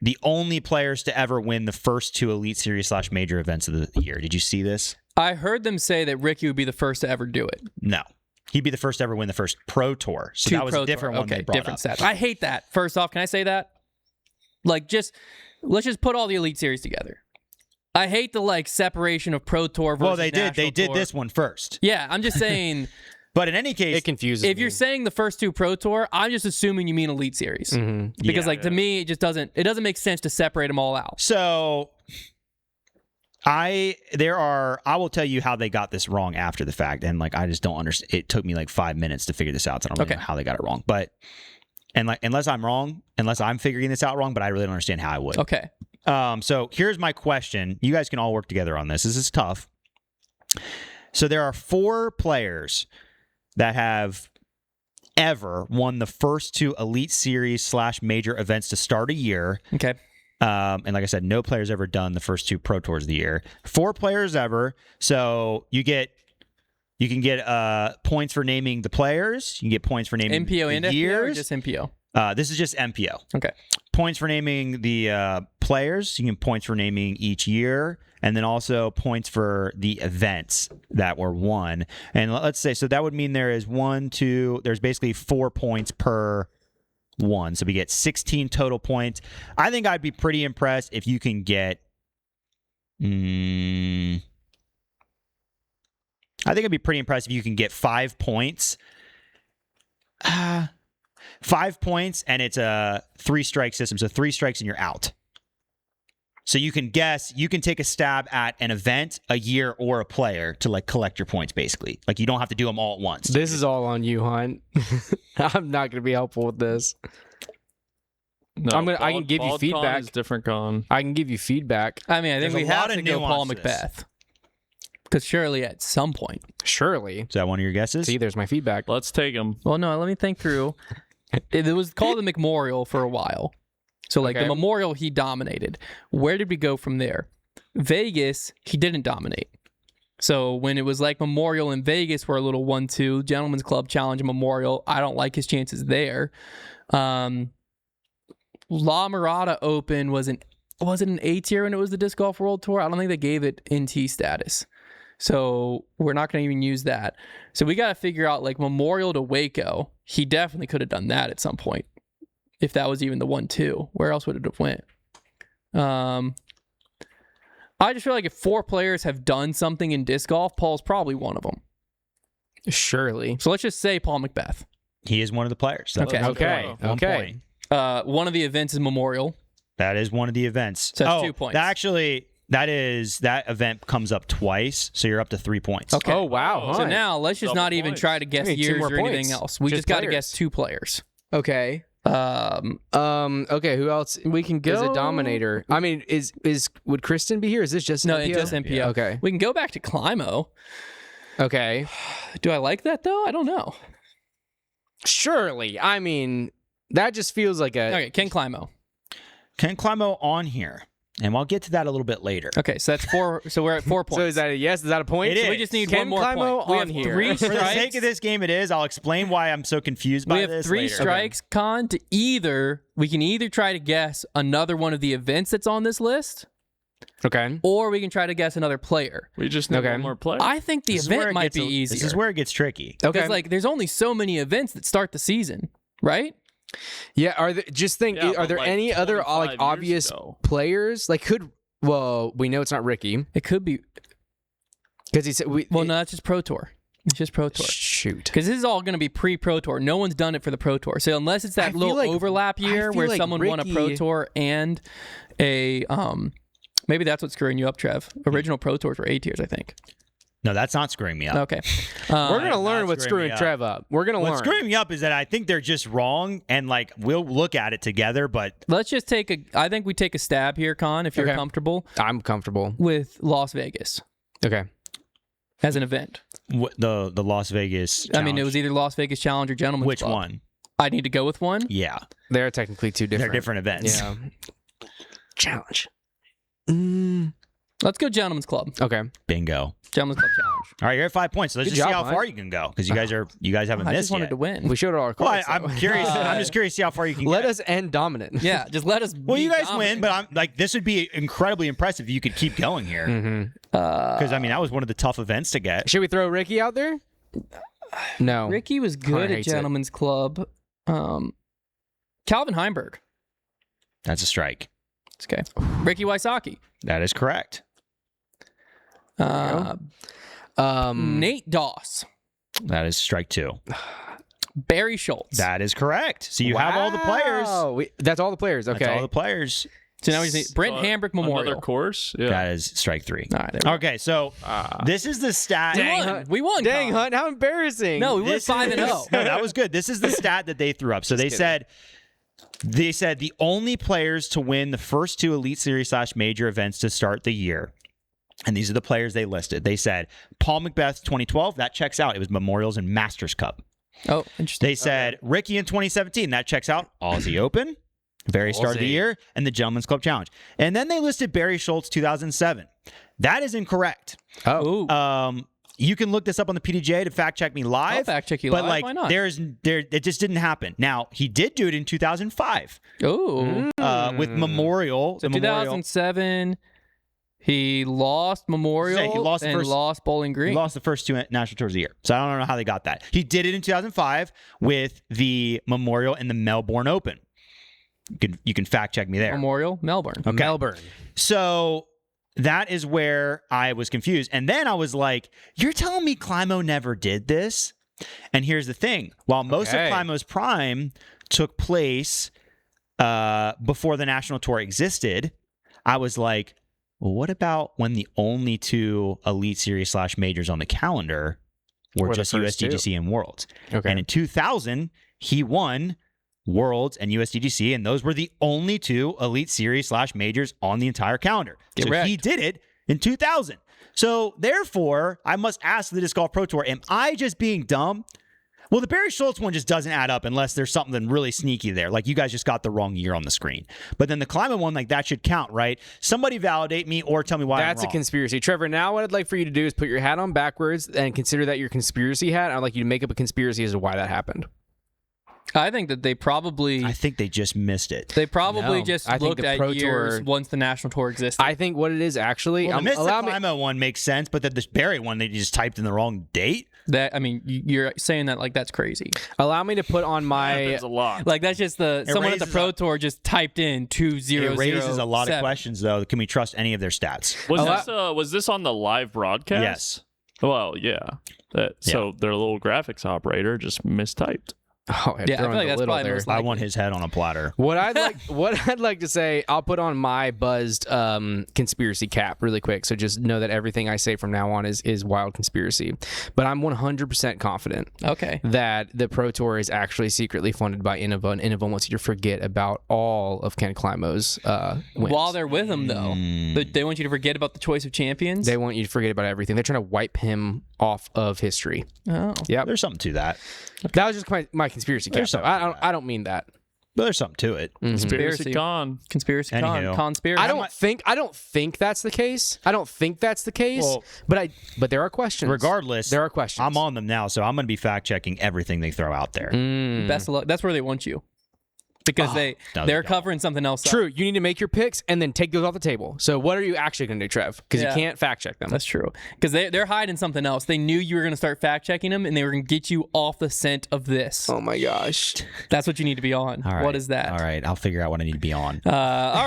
the only players to ever win the first 2 Elite Series / major events of the year. Did you see this?
I heard them say that Ricky would be the first to ever do it.
No. He'd be the first to ever win the first Pro Tour. So that was a different one they brought
different
up.
stats. I hate that. First off, can I say that? Let's just put all the Elite Series together. I hate the separation of Pro Tour versus
They
National
did
Tour.
this one first.
Yeah, I'm just saying.
But in any case,
It confuses
If
me.
you're saying the first 2 Pro Tour, I'm just assuming you mean Elite Series.
Mm-hmm.
Because to me, it just doesn't make sense to separate them all out.
So I will tell you how they got this wrong after the fact, and I just don't understand. It took me 5 minutes to figure this out, so I don't really know how they got it wrong. But unless I'm figuring this out wrong, but I really don't understand how I would.
Okay.
So here's my question. You guys can all work together on this. This is tough. So there are 4 players that have ever won the first 2 Elite Series / major events to start a year.
Okay.
And like I said, no player's ever done the first 2 Pro Tours of the year. 4 players ever. So you can get points for naming the players. You can get points for naming
MPO and
the
FPO
years.
or just MPO?
This is just MPO.
Okay.
Points for naming the players. You can points for naming each year, and then also points for the events that were won. And let's say, so that would mean there is there's basically 4 points per one. So we get 16 total points. I think I'd be pretty impressed if you can get. I think I'd be pretty impressed if you can get 5 points. 5 points, and it's a 3-strike system. So 3 strikes and you're out. So you can take a stab at an event, a year, or a player to collect your points, basically. You don't have to do them all at once.
This is all on you, Hunt. I'm not going to be helpful with this.
No,
I can give you feedback.
Is different con.
I can give you feedback.
I mean, I think
There's
we
a
have
lot
to
of
go Paul
nuance to this.
Macbeth. Because surely at some point.
Surely.
Is that one of your guesses?
See, there's my feedback.
Let's take him.
Well, no, let me think through. It was called the Memorial for a while. So, like,
Okay.
the Memorial, he dominated. Where did we go from there? Vegas, he didn't dominate. So, when it was like Memorial and Vegas were a little 1-2, Gentlemen's Club Challenge and Memorial, I don't like his chances there. La Mirada Open was it an A tier when it was the Disc Golf World Tour? I don't think they gave it NT status. So we're not going to even use that. So we got to figure out like Memorial to Waco. He definitely could have done that at some point. If that was even the 1-2. Where else would it have went? I just feel like if 4 players have done something in disc golf, Paul's probably one of them.
Surely.
So let's just say Paul Macbeth.
He is one of the players. So
Okay.
that's a
Okay.
point. 1
Okay.
point.
One of the events is Memorial.
That is one of the events.
So that's 2 points.
That event comes up twice, so you're up to 3 points.
Okay.
Oh, wow.
So
Huh.
now let's just
Double
not even
points.
try to guess
We need 2
years
more
or anything
points.
else. We
Just
just got to
players.
guess 2 players.
Okay. Okay, who else
We can go.
is a dominator? I mean, would Kristen be here? Is this just
No,
NPO?
it's just NPO.
Okay.
We can go back to Climo.
Okay.
Do I like that though? I don't know.
Surely. I mean, that just feels like a
Okay, Ken Climo.
Ken Climo on here, and I'll get to that a little bit later.
Okay, so that's 4. So we're at 4 points.
So is that a yes? Is that a point?
It
So we
is.
just need
Ken
one more
Climo
point. We
on
have
here.
3
For the
strikes.
sake of this game, it is. I'll explain why I'm so confused by
We have
this
3
later.
strikes, Con, to we can either try to guess another one of the events that's on this list,
Okay.
or we can try to guess another player.
We just need
Okay.
one more player.
I think the
This is where
event
it
might
gets
be
a-
easier.
This is where it gets tricky.
Okay.
Because like there's only so many events that start the season, right?
Yeah, are there, just think
Yeah,
are
but
there
like
any other
25
like
years
obvious
ago.
players? Like well, we know it's not Ricky
It could be.
because he said
No, that's just Pro Tour. It's just Pro Tour.
Shoot.
Because this is all going to be pre-Pro Tour. No one's done it for the Pro Tour. So unless it's
I
that
feel
little
like-
overlap
I
year
feel
where
like
someone won a Pro
Ricky-
Tour and a maybe that's what's screwing you up, Trev. Original Pro Tours were A tiers, I think.
No, that's not screwing me up.
Okay.
We're
Um,
gonna learn
not
what's
screwing
screwing
me up.
Trev up. We're gonna
What's
learn.
screwing me up is that I think they're just wrong, and like we'll look at it together. But
let's just I think we take a stab here, Con, if you're
Okay.
comfortable,
I'm comfortable.
with Las Vegas
Okay.
as an event.
the Las Vegas.
I mean, it
Challenge.
was either Las Vegas Challenge or Gentlemen's
Which
Club.
one?
I need to go with one.
Yeah,
They're technically 2 different.
they're different events.
Yeah. Challenge.
Let's go Gentlemen's Club.
Okay.
Bingo.
Gentlemen's Club Challenge.
All right, you're at 5 points. So let's
Good
just see
job,
how far
Hunt.
you can go because you guys haven't
I
missed
just wanted
yet.
to win.
We showed all our
Well,
cards.
I'm
so-
curious. I'm just curious to see how far you can
Let
get.
us end dominant.
Yeah, just let us.
Well,
be
you guys
dominant.
win, but I'm like this would be incredibly impressive if you could keep going here
Mm-hmm.
because I mean that was one of the tough events to get.
Should we throw Ricky out there? No.
Ricky was
Connor
good at
hates it.
Gentlemen's Club. Calvin Heimberg.
That's a strike.
It's okay. Ricky Wysocki.
That is correct.
Nate Doss.
That is strike 2.
Barry Schultz.
That is correct. So you have all the players.
Wow. That's all the players. Okay.
That's all the players.
So now we just need Brent Hambrick Memorial.
Another course. Yeah.
That is strike 3.
All right. There we go.
Okay, so this is the stat.
Dang,
We won.
Hunt.
We won.
Dang,
Colin.
Hunt, how embarrassing.
No, we went
This
5-0.
No, that was good. This is the stat that they threw up. So they said the only players to win the first 2 Elite Series / major events to start the year. And these are the players they listed. They said Paul Macbeth 2012, that checks out. It was Memorials and Masters Cup.
Oh, interesting.
They said Ricky in 2017, that checks out. Aussie Open, very start of the
Aussie.
year, and the Gentlemen's Club Challenge. And then they listed Barry Schultz 2007. That is incorrect.
Oh,
You can look this up on the PDJ to fact check me live.
I'll fact check you
but
live.
like
Why not?
it just didn't happen. Now he did do it in 2005
Oh,
with Memorial.
so
the Memorial
2007, he lost Memorial
Say he lost the
and
first-
lost Bowling Green.
he lost the first 2 national tours of the year. So I don't know how they got that. He did it in 2005 with the Memorial and the Melbourne Open. You can fact check me there.
Memorial, Melbourne.
Melbourne.
So that is where I was confused. And then I was like, you're telling me Climo never did this? And here's the thing. While most of
Okay.
Climo's prime took place before the national tour existed, I was like, well, what about when the only 2 Elite Series / majors on the calendar were
Were the
just
first 2.
USDGC and Worlds?
Okay.
And in 2000, he won Worlds and USDGC, and those were the only 2 Elite Series / majors on the entire calendar.
Get
so
wrecked.
he did it in 2000. So therefore, I must ask the Disc Golf Pro Tour, am I just being dumb? Well, the Barry Schultz one just doesn't add up unless there's something really sneaky there. Like you guys just got the wrong year on the screen. But then the Climate one, like that should count, right? Somebody validate me or tell me why
That's
I'm
a
wrong.
conspiracy. Trevor, now what I'd like for you to do is put your hat on backwards and consider that your conspiracy hat. I'd like you to make up a conspiracy as to why that happened.
I think that they probably
I think they just missed it.
they probably
No,
just
I think
looked
the
at
Pro
years
Tour-
once the national tour existed.
I think what it is actually,
Well, the Mr.
allow me.
Climate one makes sense, but then the Barry one, they just typed in the wrong date.
That I mean, you're saying that like that's crazy.
Allow me to put on my.
Happens a lot.
Like that's just someone at the
raises
Pro
a-
Tour just typed in 2007.
It raises a lot of questions, though. Can we trust any of their stats?
Was this on the live broadcast?
Yes.
Well, yeah. So their little graphics operator just mistyped.
Oh,
Yeah, I feel like that's probably
there.
most
I
likely.
want his head on a platter.
What I'd like to say, I'll put on my buzzed conspiracy cap really quick. So just know that everything I say from now on is wild conspiracy. But I'm 100% confident
Okay.
that the Pro Tour is actually secretly funded by Innova, and Innova wants you to forget about all of Ken Climo's wins.
While they're with him, though, they want you to forget about the choice of champions.
They want you to forget about everything. They're trying to wipe him off of history.
Oh.
Yep.
There's something to that.
That was just my conspiracy cap.
There's
though.
something to
I don't mean that.
But there's something to it.
Conspiracy con.
Conspiracy
Anywho.
conspiracy.
I don't think that's the case. I don't think that's the case.
Well,
but there are questions.
Regardless,
there are questions.
I'm on them now, so I'm going to be fact checking everything they throw out there.
Best of luck. That's where they want you. Because
no, they
they're
don't.
covering something else. up.
True. You need to make your picks and then take those off the table. So what are you actually going to do, Trev? Because
Yeah.
you can't fact check them.
That's true. Because they're hiding something else. They knew you were going to start fact checking them, and they were going to get you off the scent of this.
Oh my gosh.
That's what you need to be on.
All right.
What is that?
All right. I'll figure out what I need to be on.
All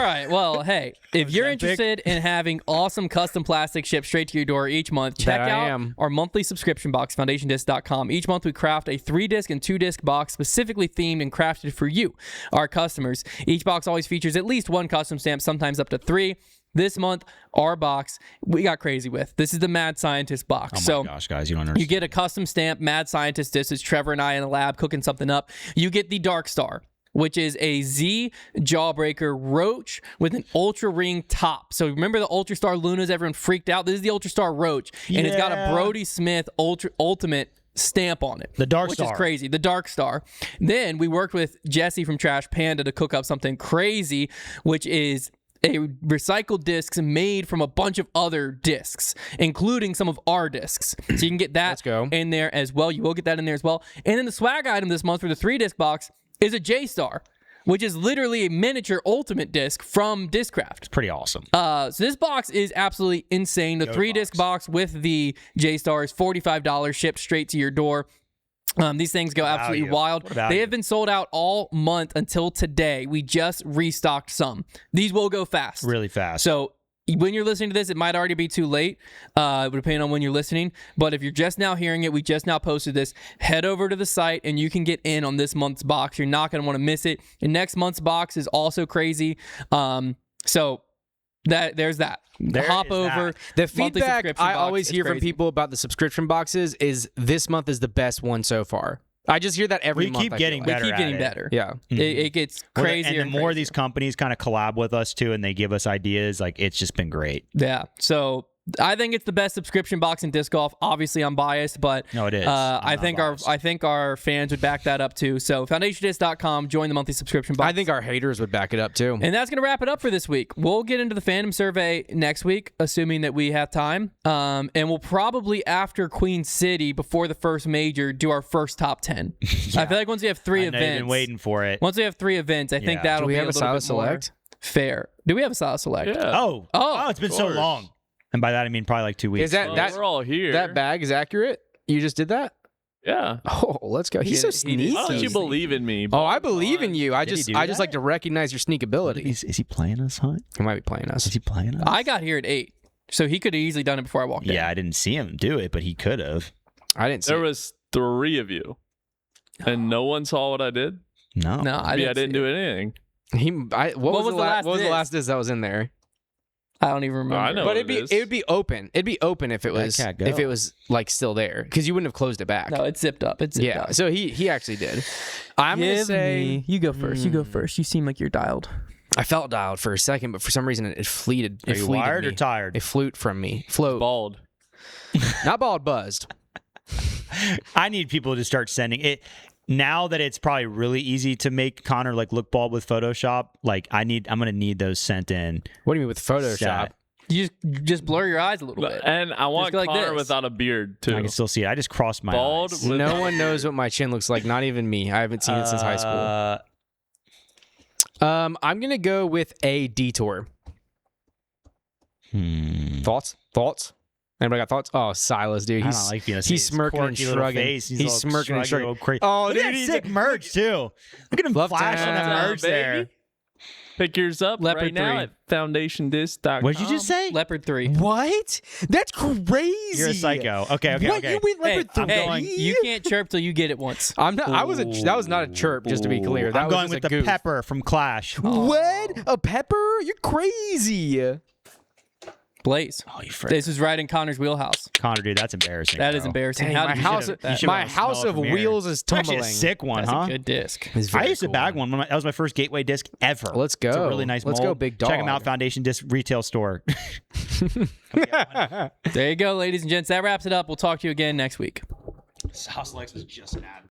right. Well, hey, if you're
Ozempic?
interested in having awesome custom plastic shipped straight to your door each month, check
That I
out
am.
our monthly subscription box, foundationdisc.com. Each month, we craft a 3-disc and 2-disc box specifically themed and crafted for you, our customers. Each box always features at least one custom stamp, sometimes up to 3. This month, our box, we got crazy with. This is the Mad Scientist box.
Oh my gosh, guys, you don't understand.
You get a custom stamp Mad Scientist disc. It's Trevor and I in the lab cooking something up. You get the Dark Star, which is a Z Jawbreaker Roach with an Ultra Ring top. So remember the Ultra Star Lunas? Everyone freaked out. This is the Ultra Star Roach, and it's got a
Yeah.
Brodie Smith Ultimate stamp on it.
The Dark
which
Star.
is crazy. The Dark Star. Then we worked with Jesse from Trash Panda to cook up something crazy, which is a recycled discs made from a bunch of other discs, including some of our discs. So you can get that
Let's go.
in there as well. You will get that in there as well. And then the swag item this month for the 3-disc box is a J-Star, which is literally a miniature Ultimate disc from Discraft.
Pretty awesome.
So this box is absolutely insane. The 3-disc box with the J-Star is $45 shipped straight to your door. These things go absolutely
value.
wild.
What a value.
They have been sold out all month until today. We just restocked some. These will go fast.
Really fast.
So when you're listening to this, it might already be too late, depending on when you're listening. But if you're just now hearing it, we just now posted this. Head over to the site and you can get in on this month's box. You're not going to want to miss it. And next month's box is also crazy. So there's that.
There
Hop
is
over.
that.
The
Monthly
feedback
subscription
I
box
always
is
hear from
crazy.
people about the subscription boxes is this month is the best one so far. I just hear that every
We
month.
keep
I
getting
feel
We
like.
better
keep
at
getting
it.
better.
Yeah.
It gets crazier.
And the more
crazier.
these companies kind of collab with us too, and they give us ideas, like it's just been great.
Yeah. So I think it's the best subscription box in disc golf. Obviously, I'm biased, but
No, it is.
I
I'm
think
not biased.
I think our fans would back that up too. So foundationdisc.com, join the monthly subscription box.
I think our haters would back it up too.
And that's going to wrap it up for this week. We'll get into the fandom survey next week, assuming that we have time. And we'll probably, after Queen City, before the first major, do our first top 10. I feel like once we have 3
I know
events.
you've been waiting for it.
Once we have 3 events, I think
Yeah.
that'll
Do we
be
have
a
a
little
Silas
bit more
Select?
fair. Do we have a Silas Select?
Yeah.
Oh, it's been so
course.
long. And by that I mean probably like 2 weeks.
Is that
Well,
that
we're all here.
that bag is accurate? You just did that?
Yeah.
Oh, let's go. He's so
He did.
sneaky.
Why don't you believe in me?
Oh, I believe in you. I
Did he
just
do
I just
that?
like to recognize your sneak ability.
Is he playing us, huh?
He might be playing us.
Is he playing us?
I got here at 8, so he could have easily done it before I walked in.
Yeah, I didn't see him do it, but he could have.
I didn't see
There
it.
was 3 of you, and no one saw what I did.
No.
No, I
I
didn't,
didn't do anything.
What was the last
disc?
disc that was in there?
I don't even remember.
I know.
But
what it is.
it would be open. It'd be open if it was
can't go.
if it was like still there because you wouldn't have closed it back.
No, it's zipped up. It's zipped
Yeah.
up.
So he actually did. I'm gonna
Give
say
me. You go first. You go first. You seem like you're dialed.
I felt dialed for a second, but for some reason it fleeted.
Are you wired
me.
or tired?
It flute from me. Float.
Bald.
Not bald, buzzed.
I need people to start sending it. Now that it's probably really easy to make Konner like look bald with Photoshop, like I'm gonna need those sent in.
What do you mean with Photoshop?
Set.
You just blur your eyes a little bit.
And I want
go like
Konner
this.
without a beard too.
I can still see it. I just crossed my
Bald
eyes.
with
No one knows what my chin looks like. Not even me. I haven't seen it since high school. I'm gonna go with a detour. Thoughts? Anybody got thoughts? Oh, Silas, dude.
I don't like being
he's smirking and shrugging. He's smirking and shrugging. Oh,
Look
dude,
at that
he's
sick merch too. Look at him
Love
flash on that
time,
merch there.
baby. Pick yours up
Leopard
right now
3.
at foundationdisc.com.
What did you just say?
Leopard 3.
What? That's crazy.
You're a psycho. Okay.
What? You went
Hey,
leopard 3?
hey, you can't chirp till you get it once.
I'm not. That was not a chirp. Just to be clear, that
I'm
was
going
just
with
a
the
goof.
pepper from Clash.
What? A pepper? You're crazy.
Blaze.
Oh, you frick.
This is right in Konner's wheelhouse.
Konner, dude, that's embarrassing.
That is
bro.
embarrassing.
Dang,
How
my
did you
house,
should've- that-
should
my
be able to smell
house
it
of
from here.
wheels is
It's actually
tumbling.
a sick one,
That's
huh?
a good disc.
It's
I
very
used to
cool.
bag one. That was my first gateway disc ever.
Let's go.
It's a really nice
Let's
mold.
go, big
Check them
dog.
out, Foundation Disc Retail Store.
There you go, ladies and gents. That wraps it up. We'll talk to you again next week.
Sauce Lex was just an ad.